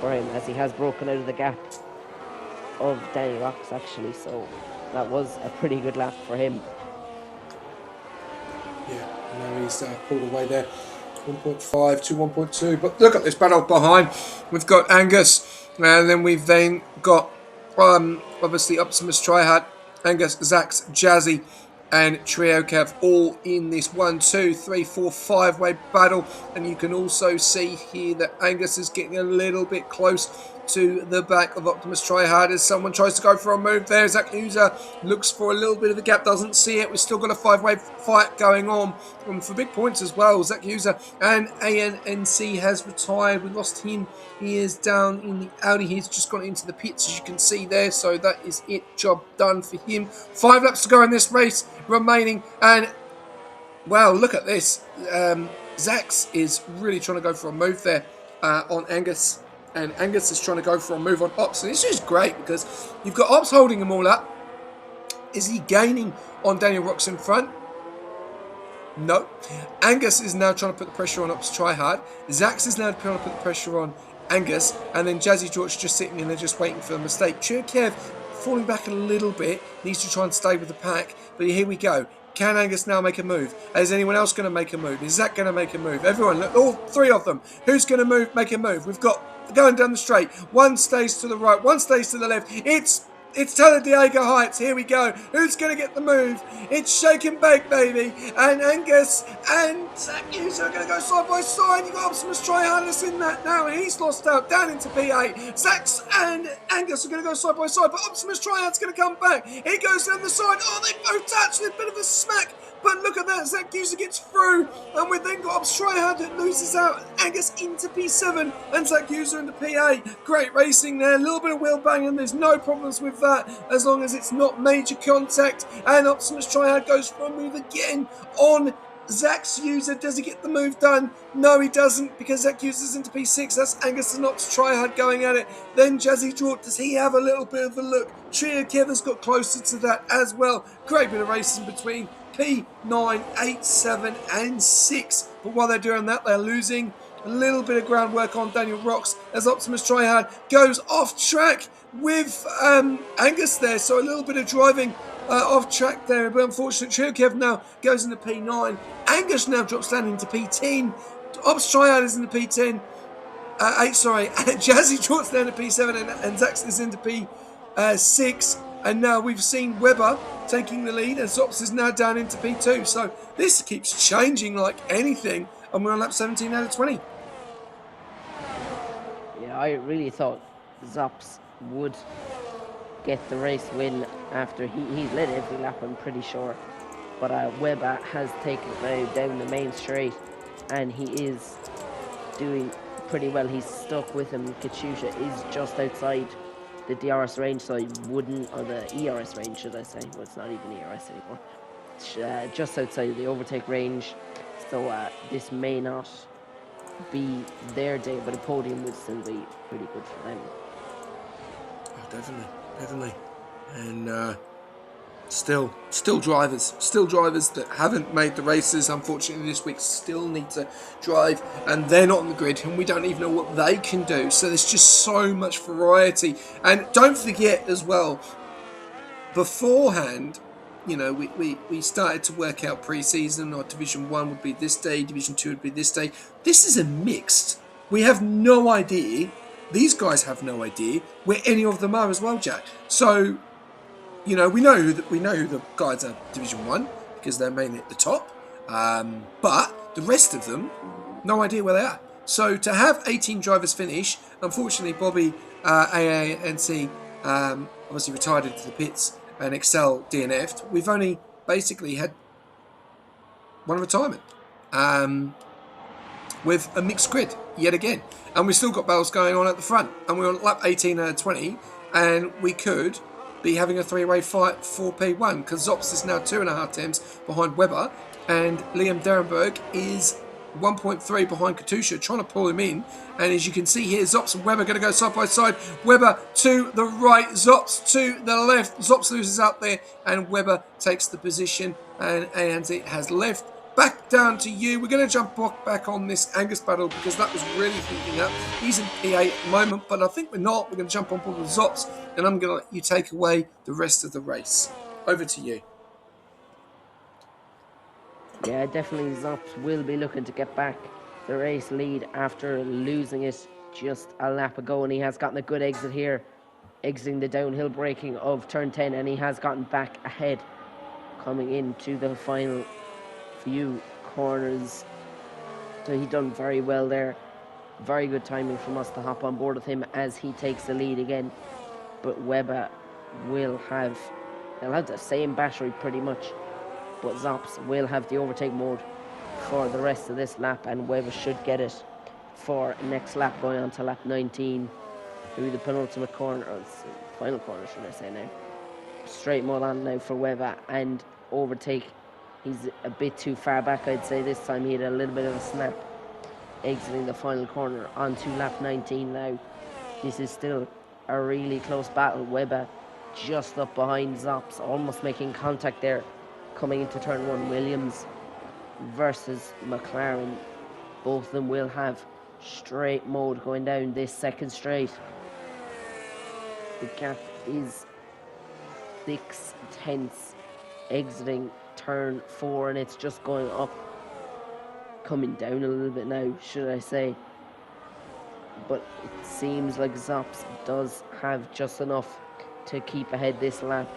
for him, as he has broken out of the gap of Danny Rocks actually, so that was a pretty good lap for him. Yeah, now he's pulled away there. 1.5 to 1.2, but look at this battle behind. We've got Angus, and then we've got obviously Optimus Triad, Angus, Zax, Jazzy, and Trio Kev all in this 1, 2, 3, 4, 5-way battle. And you can also see here that Angus is getting a little bit close to the back of Optimus Tryhard as someone tries to go for a move there. Zach User looks for a little bit of the gap, doesn't see it. We've still got a 5-way fight going on for big points as well. Zach User and ANNC has retired. We lost him. He is down in the Audi. He's just gone into the pits, as you can see there. So that is it. Job done for him. 5 laps to go in this race remaining. And, wow, look at this. Zax is really trying to go for a move there on Angus. And Angus is trying to go for a move on Ops. And this is great because you've got Ops holding them all up. Is he gaining on Daniel Rocks in front? No. Angus is now trying to put the pressure on Ops Tryhard. Zax is now trying to put the pressure on Angus. And then Jazzy George just sitting in there just waiting for the mistake. Churkev falling back a little bit. Needs to try and stay with the pack. But here we go. Can Angus now make a move? Is anyone else going to make a move? Is Zach going to make a move? Everyone, look, all 3 of them. Who's going to make a move? We've got going down the straight. One stays to the right. One stays to the left. It's Talladega Heights. Here we go. Who's going to get the move? It's Shake and Bake, baby. And Angus and Zach Hughes are going to go side by side. You've got Optimus Tryhard in that now, and he's lost out down into P8. Zax and Angus are going to go side by side, but Optimus Tryhard's going to come back. He goes down the side. Oh, they both touch with a bit of a smack. But look at that, Zach User gets through, and we've then got Ops Tryhard that loses out. Angus into P7, and Zach User into P8. Great racing there, a little bit of wheel banging, there's no problems with that, as long as it's not major contact. And Optimus Tryhard goes for a move again on Zach's User. Does he get the move done? No, he doesn't, because Zach User's into P6. That's Angus and Ops Tryhard going at it. Then Jazzy George, does he have a little bit of a look? Trio Kevin's got closer to that as well. Great bit of racing between P9, 8, 7 and 6. But while they're doing that, they're losing a little bit of groundwork on Daniel Rocks as Optimus Tryhard goes off track with Angus there. So a little bit of driving off track there. But unfortunately, Chirkev now goes into P9. Angus now drops down into P10. Ops Tryhard is into P10. Jazzy drops down to P7 and Zax is into P6. And now we've seen Webber taking the lead, and Zops is now down into P2. So this keeps changing like anything, and we're on lap 17 out of 20. Yeah, I really thought Zops would get the race win after he's led every lap, I'm pretty sure. But Webber has taken down the main straight, and he is doing pretty well. He's stuck with him. Katusha is just outside the DRS range, so I wouldn't, or the ERS range, should I say? Well, it's not even ERS anymore. It's just outside the overtake range, so this may not be their day, but a podium would still be pretty good for them. Oh, definitely. And still drivers that haven't made the races, unfortunately, this week still need to drive, and they're not on the grid, and we don't even know what they can do. So there's just so much variety. And don't forget as well, beforehand, you know, we started to work out pre-season, or Division 1 would be this day, Division 2 would be this day. This is a mixed. We have no idea. These guys have no idea where any of them are as well, Jack. So, you know, we know who the guys are Division 1 because they're mainly at the top. But the rest of them, no idea where they are. So to have 18 drivers finish, unfortunately, Bobby, AANC, obviously retired into the pits, and Excel DNF'd. We've only basically had one retirement with a mixed grid yet again. And we've still got battles going on at the front. And we're on lap 18 out of 20, and we could be having a 3-way fight for P1 because Zops is now 2.5 times behind Webber, and Liam Derenberg is 1.3 behind Katusha, trying to pull him in. And as you can see here, Zops and Webber going to go side by side. Webber to the right, Zops to the left. Zops loses out there, and Webber takes the position, and Andy has left. Back down to you. We're going to jump back on this Angus battle because that was really heating up. He's in P8 at the moment, but I think we're not. We're going to jump on board with Zops, and I'm going to let you take away the rest of the race. Over to you. Yeah, definitely Zops will be looking to get back the race lead after losing it just a lap ago, and he has gotten a good exit here, exiting the downhill braking of turn 10, and he has gotten back ahead coming into the final few corners. So he done very well there. Very good timing from us to hop on board with him as he takes the lead again. But Weber will have, they'll have the same battery pretty much, but Zops will have the overtake mode for the rest of this lap, and Weber should get it for next lap going on to lap 19 through the penultimate corner, or final corner should I say now. Straight mode on now for Weber, and overtake. He's a bit too far back, I'd say. This time he had a little bit of a snap exiting the final corner onto lap 19 now. This is still a really close battle. Weber just up behind Zops, almost making contact there coming into turn one. Williams versus McLaren. Both of them will have straight mode going down this second straight. The gap is 6 tenths exiting turn 4, and it's just going up, coming down a little bit now, should I say. But it seems like Zops does have just enough to keep ahead this lap,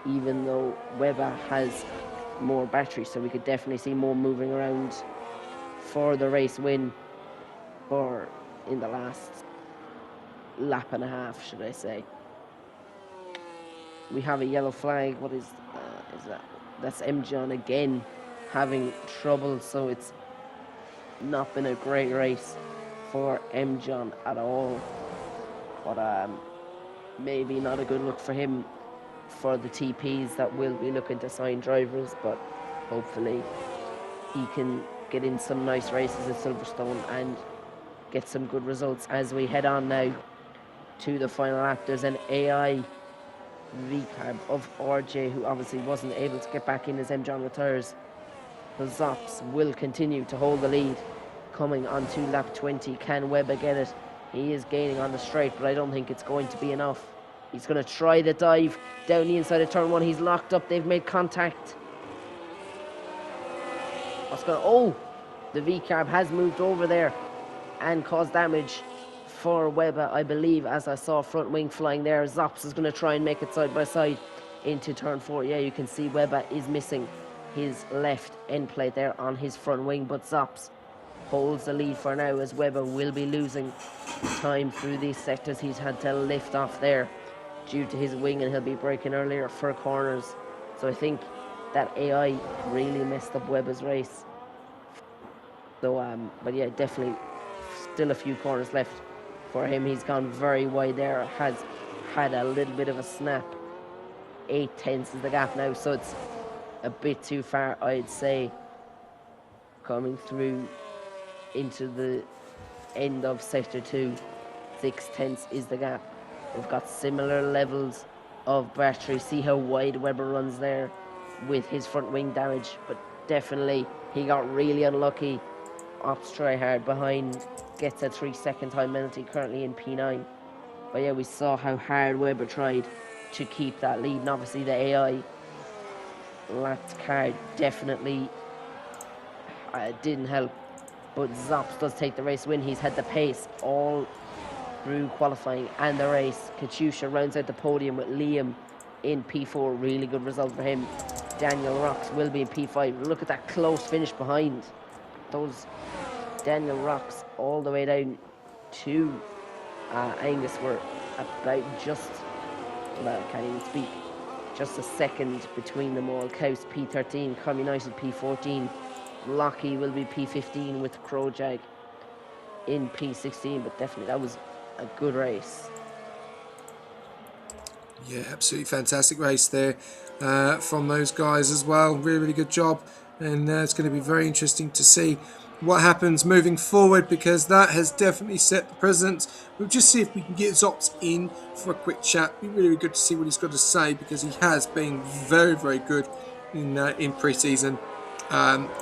even though Weber has more battery, so we could definitely see more moving around for the race win, or in the last lap and a half, should I say. We have a yellow flag. What is that? That's John again having trouble, so it's not been a great race for John at all. But maybe not a good look for him for the TPs that will be looking to sign drivers, but hopefully he can get in some nice races at Silverstone and get some good results as we head on now to the final lap. There's an AI recap of RJ, who obviously wasn't able to get back in as John retires. The Zops will continue to hold the lead coming onto lap 20. Can Weber get it? He is gaining on the straight, but I don't think it's going to be enough. He's going to try the dive down the inside of turn 1. He's locked up. They've made contact. Oh, the V-carb has moved over there and caused damage for Weber, I believe, as I saw front wing flying there. Zops is going to try and make it side by side into turn 4. Yeah, you can see Weber is missing his left end plate there on his front wing, but Zops holds the lead for now, as Weber will be losing time through these sectors. He's had to lift off there due to his wing, and he'll be braking earlier for corners. So I think that AI really messed up Weber's race. So, but yeah, definitely still a few corners left for him. He's gone very wide there, has had a little bit of a snap. 8 tenths is the gap now, so it's a bit too far, I'd say, coming through into the end of sector 2. 6 tenths is the gap. We've got similar levels of battery. See how wide Weber runs there with his front wing damage, but definitely he got really unlucky. Ops try hard behind gets a 3-second time penalty, currently in P9. But yeah, we saw how hard Weber tried to keep that lead, and obviously the AI lapped card definitely didn't help. But Zops does take the race win. He's had the pace all through qualifying and the race. Katusha rounds out the podium with Liam in P4. Really good result for him. Daniel Rocks will be in P5. Look at that close finish behind. Those Daniel Rocks all the way down to Angus were about just, well, I can't even speak, just a second between them all. Kaus P13, Com United P14. Lockie will be P15 with Crowjag in P16, but definitely that was a good race. Yeah, absolutely fantastic race there from those guys as well. Really, really good job. And it's going to be very interesting to see what happens moving forward, because that has definitely set the precedent. We'll just see if we can get Zops in for a quick chat. It'd be really, really good to see what he's got to say, because he has been very, very good in pre-season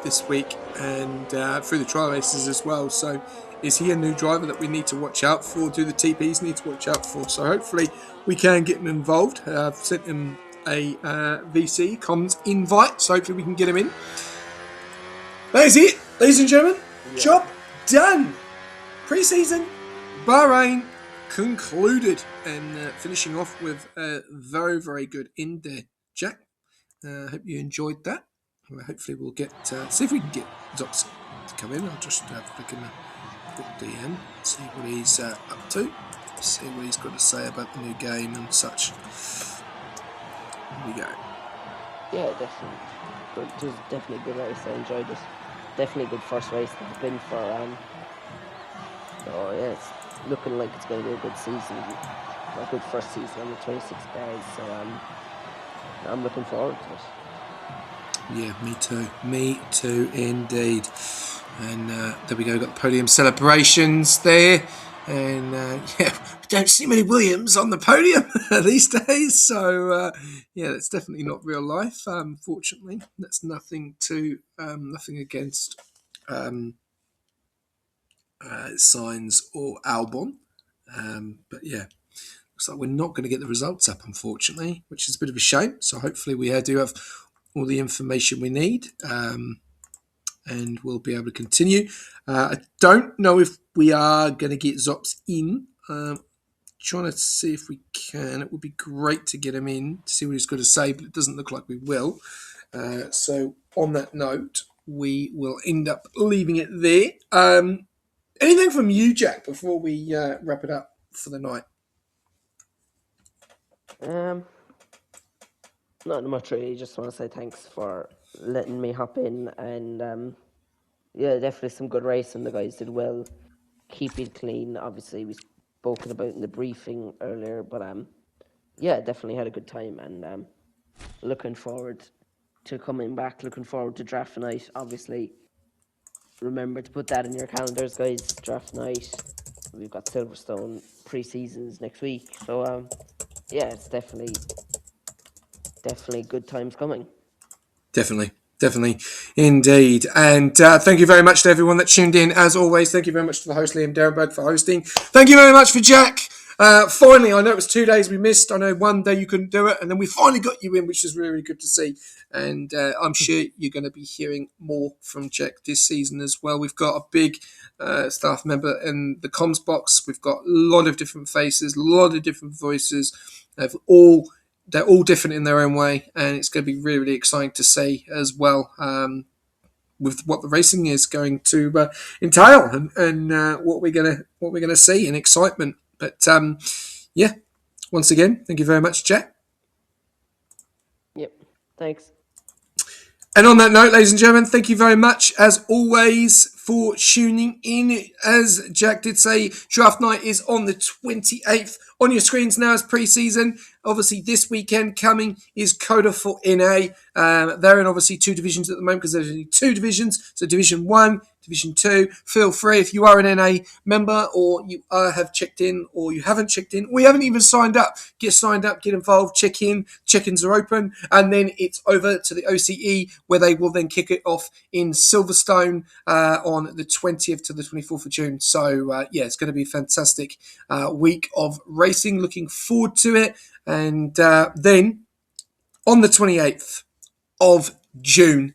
this week and through the trial races as well. So is he a new driver that we need to watch out for? Do the TPs need to watch out for? So hopefully we can get him involved. I've sent him a VC comms invite, so hopefully we can get him in. That is it, ladies and gentlemen. Yeah. Job done. Pre-season Bahrain concluded, and finishing off with a very, very good end there, Jack. Hope you enjoyed that. Hopefully we'll get see if we can get Zops to come in. I'll just click in the quick DM, see what he's up to, see what he's got to say about the new game and such. Here we go. Yeah, definitely. It was definitely a good race. I enjoyed it. Definitely a good first race to have been for. So yeah, it's looking like it's going to be a good season, a good first season on the 26 bars. So I'm looking forward to it. Yeah, me too. Me too, indeed. And there we go. Got the podium celebrations there. And yeah, we don't see many Williams on the podium these days. So yeah, that's definitely not real life. Fortunately, that's nothing against Signs or Albon. But yeah, looks like we're not going to get the results up, unfortunately, which is a bit of a shame. So hopefully we do have all the information we need. And we'll be able to continue. I don't know if we are going to get Zops in. Trying to see if we can. It would be great to get him in to see what he's got to say, but it doesn't look like we will. So on that note, we will end up leaving it there. Anything from you, Jack, before we wrap it up for the night? Not much really. Just want to say thanks for letting me hop in, and yeah, definitely some good racing. The guys did well. Keep it clean. Obviously, we spoken about in the briefing earlier, but yeah, definitely had a good time, and looking forward to coming back. Looking forward to draft night. Obviously, remember to put that in your calendars, guys. Draft night. We've got Silverstone pre-seasons next week, so yeah, it's definitely good times coming. Definitely, indeed. And thank you very much to everyone that tuned in. As always, thank you very much to the host, Liam Derenberg, for hosting. Thank you very much for Jack. Finally, I know it was 2 days we missed. I know one day you couldn't do it, and then we finally got you in, which is really, really good to see. And I'm sure you're going to be hearing more from Jack this season as well. We've got a big staff member in the comms box. We've got a lot of different faces, a lot of different voices. They're all different in their own way, and it's going to be really, really exciting to see as well with what the racing is going to entail and what we're gonna see in excitement. But yeah, once again, thank you very much, Jack. Yep. Thanks. And on that note, ladies and gentlemen, thank you very much, as always, for tuning in. As Jack did say, draft night is on the 28th. On your screens now is pre-season. Obviously, this weekend coming is Coda for NA. They're in obviously two divisions at the moment because there's only two divisions. So Division 1, Division 2. Feel free, if you are an NA member or you have checked in or you haven't checked in or you haven't even signed up, get signed up, get involved, check in. Check-ins are open. And then it's over to the OCE where they will then kick it off in Silverstone on the 20th to the 24th of June. So, yeah, it's going to be a fantastic week of racing. Looking forward to it. And then on the 28th of June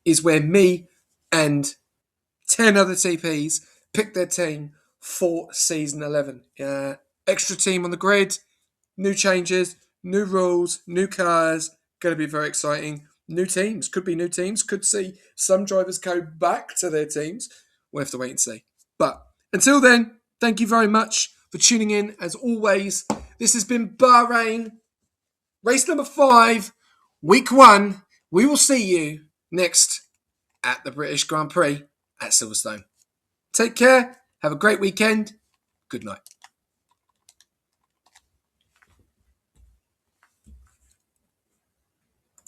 is where me and 10 other TPs pick their team for season 11. Extra team on the grid, new changes, new rules, new cars. Going to be very exciting. New teams. Could be new teams. Could see some drivers go back to their teams. We'll have to wait and see. But until then, thank you very much for tuning in. As always, this has been Bahrain, race number 5, week 1. We will see you next at the British Grand Prix at Silverstone. Take care. Have a great weekend. Good night.